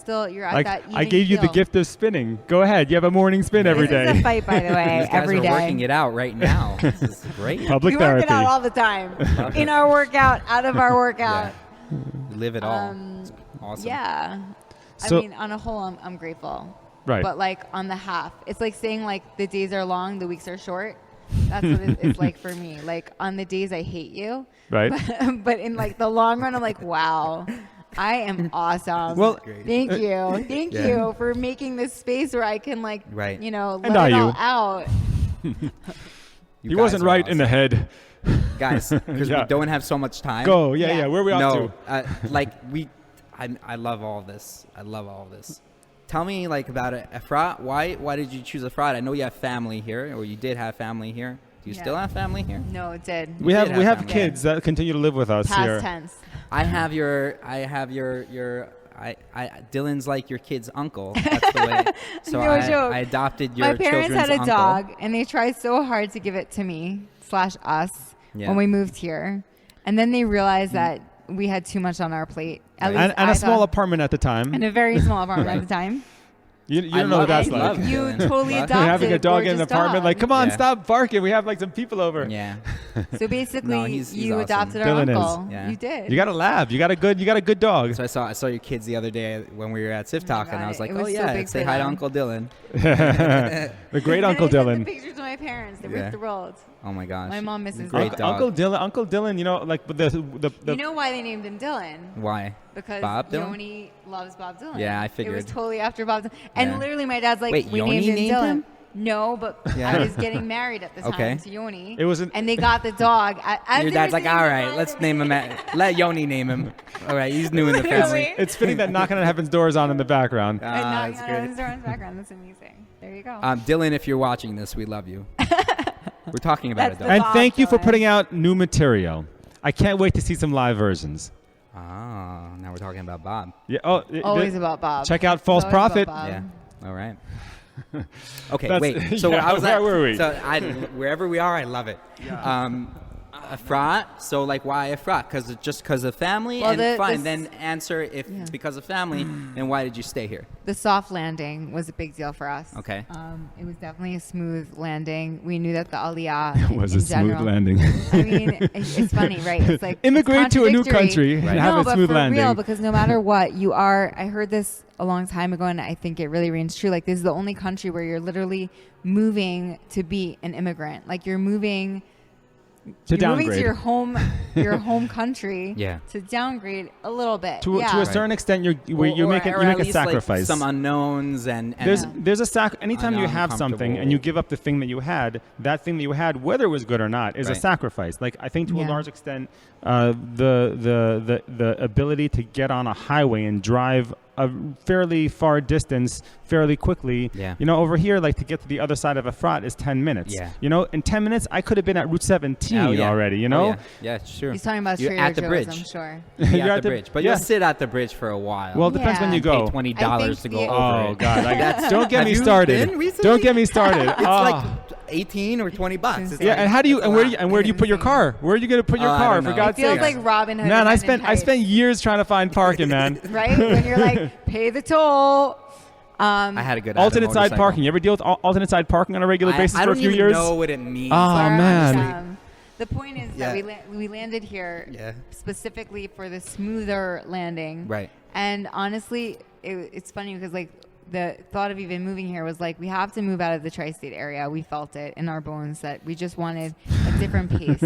at like, that even I gave you the gift of spinning. Go ahead. You have a morning spin every day. This is a fight, by the way, every day. These guys are working it out right now. This is great. Public therapy. We work it out all the time. In our workout, out of our workout. We live it all. It's awesome. Yeah. So, I mean, on a whole, I'm grateful. Right. But like on the half, it's like saying like the days are long, the weeks are short. That's what it's like for me. Like on the days I hate you. Right. But in like the long run, I'm like, wow. I am awesome. Well, thank you. Thank you for making this space where I can like, you know, let it all out. He wasn't right awesome. In the head. Guys, because we don't have so much time. Go. Yeah. Where are we off to? I love all of this. Tell me like about it. Efrat, why did you choose Efrat? I know you have family here, or you did have family here. Do you still have family here? No, it did. We have kids that continue to live with us here. Past tense. Dylan's like your kid's uncle. That's the way. So I adopted your children's uncle. My parents had a dog, and they tried so hard to give it to me/us when we moved here, and then they realized that we had too much on our plate. And a small apartment at the time. And a very small apartment at the time. You don't know what that's like. You totally adopted having a dog in an apartment, dog. like, come on, stop barking. We have like some people over. Yeah. So basically, he's you awesome. adopted our Dylan uncle. Yeah. You did. You got a lab. You got a good dog. So I saw your kids the other day when we were at Siftalk, and I was like, say hi to Uncle Dylan. The great Uncle Dylan. The pictures of my parents. They were thrilled. Oh my gosh. My mom misses great dog. Uncle Dylan, you know, like the You know why they named him Dylan? Why? Because Bob Dylan? Yoni loves Bob Dylan. Yeah, I figured. It was totally after Bob Dylan. And literally my dad's like, wait, we Yoni named him Dylan. Him? No, but I was getting married at the time to Yoni. It was and they got the dog. Your dad's like, all right, let's name him. Let Yoni name him. All right, he's new in the family. It's fitting that Knocking on Heaven's Door is on in the background. Knocking on Heaven's Door in the background. That's amazing. There you go. Dylan, if you're watching this, we love you. We're talking about it, though. And thank you for putting out new material. I can't wait to see some live versions. Ah, now we're talking about Bob. Yeah. Always about Bob. Check out False Prophet. Yeah. All right. Okay, Wait. So I was where were we? So wherever we are, I love it. Yeah. Efrat. So like, why Efrat? Because of family, fine. Then answer if it's because of family. Then why did you stay here? The soft landing was a big deal for us. Okay. It was definitely a smooth landing. We knew that the Aliyah it was a smooth landing. I mean, it's funny, right? It's like immigrate to a new country and have a smooth landing. Real, because no matter what you are, I heard this a long time ago, and I think it really rings true. Like, this is the only country where you're literally moving to be an immigrant. Like, you're moving to downgrade. Moving to your home country to downgrade a little bit. To a certain extent, you make a sacrifice. Like some unknowns and there's a anytime you have something and you give up the thing that you had, that thing that you had, whether it was good or not, is a sacrifice. Like, I think to a large extent, the ability to get on a highway and drive a fairly far distance fairly quickly. Yeah. You know, over here, like, to get to the other side of Efrat is 10 minutes. Yeah. You know, in 10 minutes, I could have been at Route 17 already, you know? Yeah, sure. He's talking about You're at the bridge. I'm sure. You're at the bridge. But you'll sit at the bridge for a while. Well, it depends when you go. Pay $20 to go over it. Oh, God. Don't get me started. Don't get me started. It's like $18 or $20. Yeah, and how do you and where do you put your car? Where are you going to put your car? For God's sake. It feels like Robin Hood. Man, I spent years trying to find parking, man. Right? When you're like, pay the toll. I had a good alternate side parking. You ever deal with alternate side parking on a regular basis for a few years? I don't even know what it means. Oh man. The point is that we landed here specifically for the smoother landing. Right. And honestly, it's funny because like the thought of even moving here was like we have to move out of the tri-state area. We felt it in our bones that we just wanted a different pace.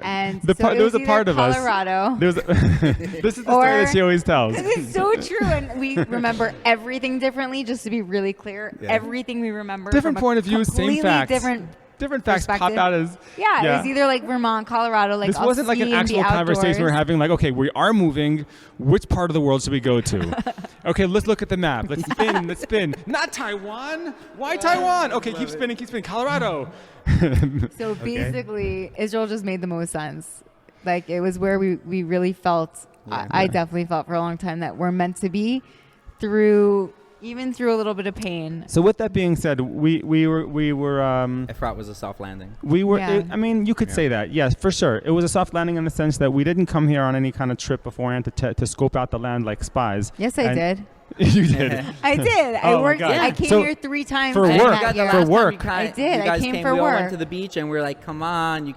And there was a part of Colorado. This is the story that she always tells. This is so true, and we remember everything differently. Just to be really clear, everything we remember different point of view, same facts. Different facts pop out as it was either like Vermont, Colorado. Like this wasn't like an actual conversation we're having. Like, okay, we are moving. Which part of the world should we go to? Okay, let's look at the map. Let's spin. Let's spin. Not Taiwan. Why Taiwan? Okay, keep spinning. Colorado. So basically, Israel just made the most sense. Like it was where we really felt. I definitely felt for a long time that we're meant to be even through a little bit of pain. So with that being said, we were Efrat was a soft landing. We were I mean, you could say that. Yes, for sure. It was a soft landing in the sense that we didn't come here on any kind of trip beforehand to scope out the land like spies. Yes, I did. You did. I did. I worked. I came here 3 times for work. For work. I did. I came for work. We all went to the beach and we're like, come on,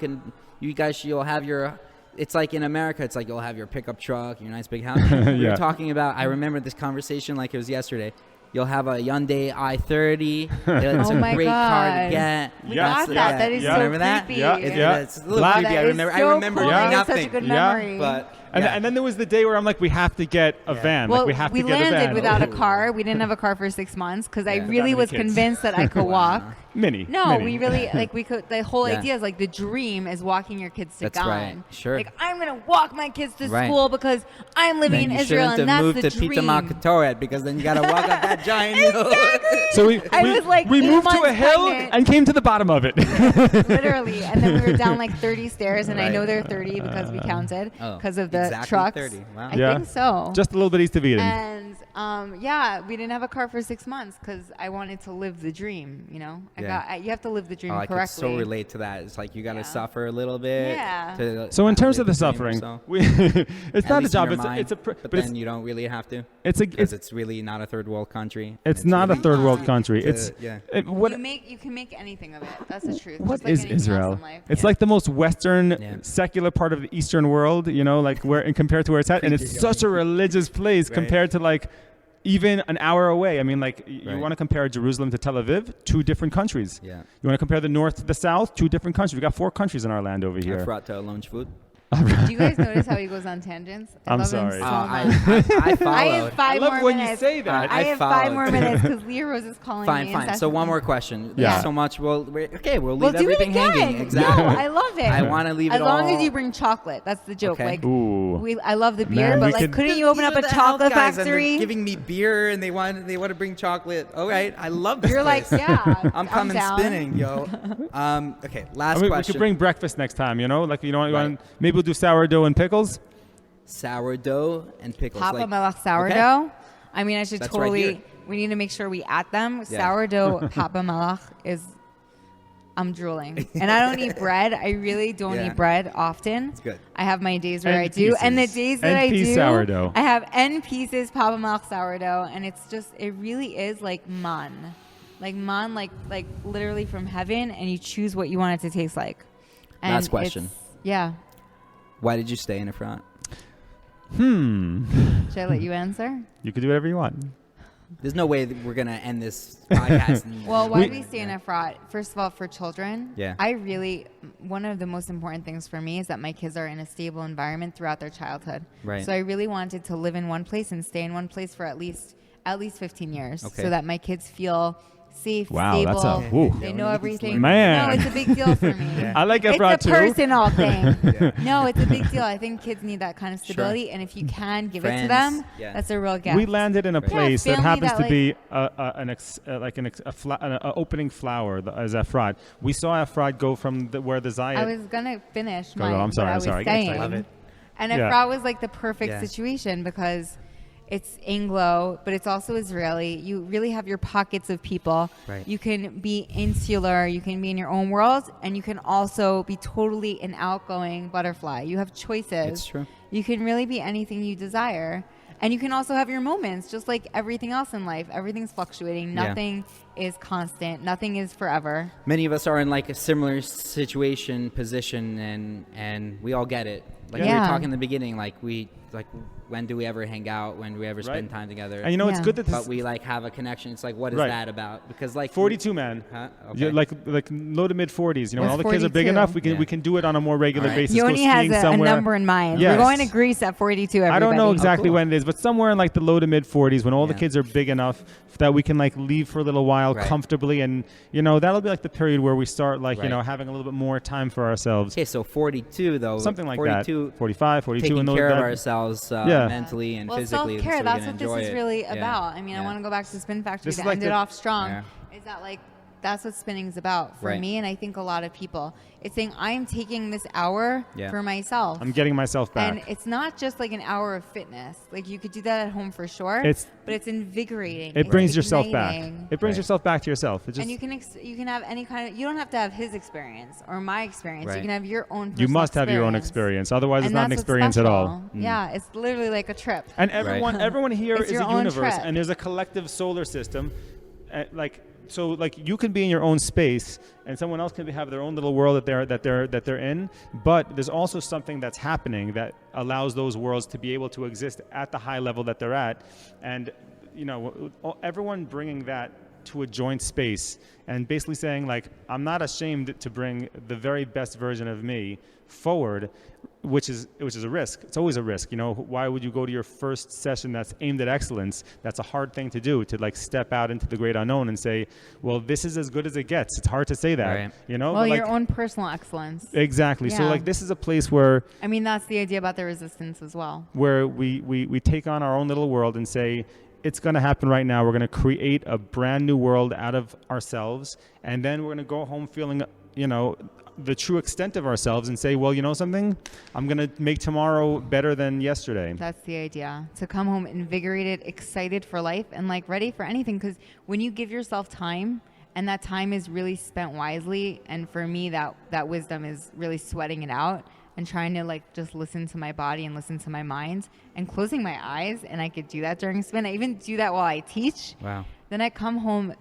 you'll have your. It's like in America, it's like you'll have your pickup truck, your nice big house. We were talking about. I remember this conversation like it was yesterday. You'll have a Hyundai i30. It's a great car to get. We got that. That is so remember creepy. That? Yeah. It's a little creepy. I remember cool. doing That's nothing. such a good memory. But and then there was the day where I'm like, we have to get a van. Well, like, we have to get a van. We landed without a car. We didn't have a car for 6 months because I really was convinced that I could walk. Mini. We really we could. The whole idea is like the dream is walking your kids to God. Right. Sure. Like I'm gonna walk my kids to school because I'm living in Israel and that's the dream. You shouldn't have moved to Pita because then you gotta walk up that giant hill. So we moved to a hill and came to the bottom of it. Literally, and then we were down like 30 stairs, and I know they're 30 because we counted because of the trucks. 30. Wow. I think so. Just a little bit east of Eden. And we didn't have a car for 6 months because I wanted to live the dream. You know, you have to live the dream correctly. I can so relate to that. It's like you got to suffer a little bit. Yeah. So in terms of the suffering, it's not a job. But then you don't really have to. It's really not a third world country. It's not a third world country. You can make anything of it. That's the truth. What is Israel? It's like the most Western secular part of the Eastern world. You know, like compared to where it's at, and it's such a religious place compared to like. Even an hour away. I mean, like, you want to compare Jerusalem to Tel Aviv, 2 different countries. Yeah. You want to compare the north to the south, 2 different countries. We got 4 countries in our land over here. Efrat to lunch food. Do you guys notice how he goes on tangents? I'm sorry. I followed. I have 5 more minutes. I love when you say that. I have 5 more minutes because Leah Rose is calling me. Fine. So one more question. Yeah. So much. We'll leave everything hanging. Exactly. No, I love it. I want to leave it all. As long as you bring chocolate. That's the joke. Okay. Like, ooh. I love the beer, but like, couldn't you open up a chocolate factory? And giving me beer and they want to bring chocolate. All right. I love this You're place. like, yeah. I'm coming spinning, yo. Okay. Last question. We could bring breakfast next time, you know? Like, you know, maybe we'll do sourdough and pickles. Sourdough and pickles. Papa Melach sourdough. Okay. I mean, I should That's totally. Right, we need to make sure we add them. Yeah. Sourdough Papa Melach is. I'm drooling, and I don't eat bread. I really don't eat bread often. It's good. I have my days where I do, and the days that I do, sourdough. I have N pieces Papa Melach sourdough, and it's just. It really is like man, like literally from heaven, and you choose what you want it to taste like. And last question. Yeah. Why did you stay in Efrat? Should I let you answer? You can do whatever you want. There's no way that we're going to end this podcast. Well, why do we stay in Efrat? First of all, for children, Yeah. One of the most important things for me is that my kids are in a stable environment throughout their childhood. Right. So I really wanted to live in one place and stay in one place for at least 15 years so that my kids feel safe, stable. They know everything. Man. No, it's a big deal for me. I like Efrat too. It's a personal thing. No, it's a big deal. I think kids need that kind of stability, and if you can give it to them, that's a real gift. We landed in a place that happens to be an opening flower as Efrat. We saw Efrat go from where the Zayat. I was gonna finish I'm sorry. I love it. And Efrat was like the perfect situation because it's Anglo, but it's also Israeli. You really have your pockets of people. Right. You can be insular, you can be in your own world, and you can also be totally an outgoing butterfly. You have choices. It's true. You can really be anything you desire. And you can also have your moments, just like everything else in life. Everything's fluctuating. Nothing is constant. Nothing is forever. Many of us are in like a similar position, and we all get it. Like we were talking in the beginning, like when do we ever hang out? When do we ever spend time together? And it's good that but we like have a connection. It's like, what is that about? Because like 42, man. Huh? Okay. Like low to mid 40s. When all the kids are big enough, we can do it on a more regular basis. Yoni has a number in mind. Yes. We're going to Greece at 42. Everybody. I don't know exactly when it is, but somewhere in like the low to mid 40s, when all the kids are big enough that we can like leave for a little while comfortably, and that'll be like the period where we start like having a little bit more time for ourselves. Okay, so 42 though. Something like 42, that. 45, 42. Taking care of ourselves mentally and physically. Self-care, so that's what this is really about. I mean, I want to go back to Spin Factory to end it off strong. Is that like that's what spinning's about for me, and I think a lot of people. It's saying I'm taking this hour for myself. I'm getting myself back. And it's not just like an hour of fitness. Like you could do that at home for sure, but it's invigorating. It brings yourself back. It brings yourself back to yourself. And you can have any kind of. You don't have to have his experience or my experience. You can have your own. You must have your own experience. Otherwise, it's not an experience at all. Yeah, it's literally like a trip. And everyone here is a universe, and there's a collective solar system, So like you can be in your own space, and someone else can have their own little world that they're in. But there's also something that's happening that allows those worlds to be able to exist at the high level that they're at, and everyone bringing that to a joint space and basically saying like, I'm not ashamed to bring the very best version of me forward, which is a risk. It's always a risk. Why would you go to your first session that's aimed at excellence? That's a hard thing to do, to like step out into the great unknown and say, well, this is as good as it gets. It's hard to say that, Well, but your own personal excellence. Exactly. Yeah. So like this is a place where, I mean, that's the idea about the resistance as well. Where we take on our own little world and say, it's going to happen right now. We're going to create a brand new world out of ourselves. And then we're going to go home feeling, the true extent of ourselves and say, well, something, I'm going to make tomorrow better than yesterday. That's the idea. To come home invigorated, excited for life, and like ready for anything. Because when you give yourself time, and that time is really spent wisely, and for me, that wisdom is really sweating it out and trying to like just listen to my body and listen to my mind and closing my eyes. And I could do that during spin. I even do that while I teach. Wow. Then I come home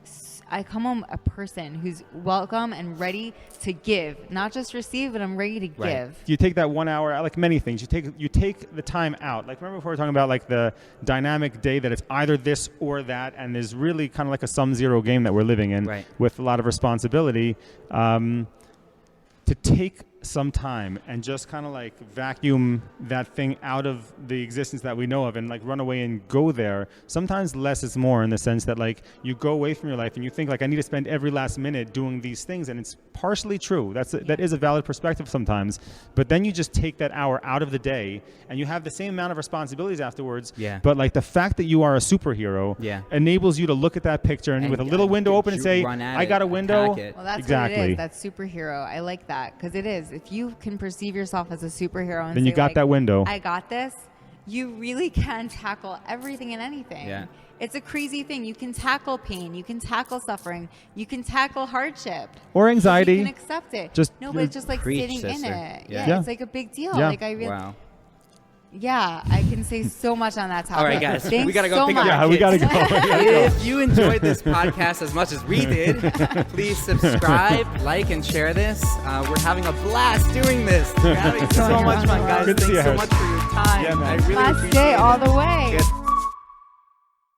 a person who's welcome and ready to give, not just receive, but I'm ready to give. You take that 1 hour, like many things, you take the time out. Like remember before we were talking about like the dynamic day that it's either this or that, and there's really kind of like a sum-zero game that we're living in with a lot of responsibility. To take some time and just kind of like vacuum that thing out of the existence that we know of and like run away and go there. Sometimes less is more, in the sense that like you go away from your life and you think like, I need to spend every last minute doing these things, and it's partially true. That is a valid perspective sometimes, but then you just take that hour out of the day and you have the same amount of responsibilities afterwards. But like the fact that you are a superhero enables you to look at that picture and with a little window open and say, I got a window. Well, that's what it is. That's superhero. I like that, because it is. If you can perceive yourself as a superhero and then you got that window. I got this. You really can tackle everything and anything. It's a crazy thing. You can tackle pain. You can tackle suffering. You can tackle hardship or anxiety. You can accept it. But it's just like sitting in it. It's like a big deal. Like I really. Wow. Yeah, I can say so much on that topic. All right, guys, we gotta go pick up. Yeah, we gotta go. If you enjoyed this podcast as much as we did, please subscribe, like, and share this. We're having a blast doing this. We're having so much fun, guys. Thanks so much for your time. Yeah, man. I really appreciate it. Last day all the way.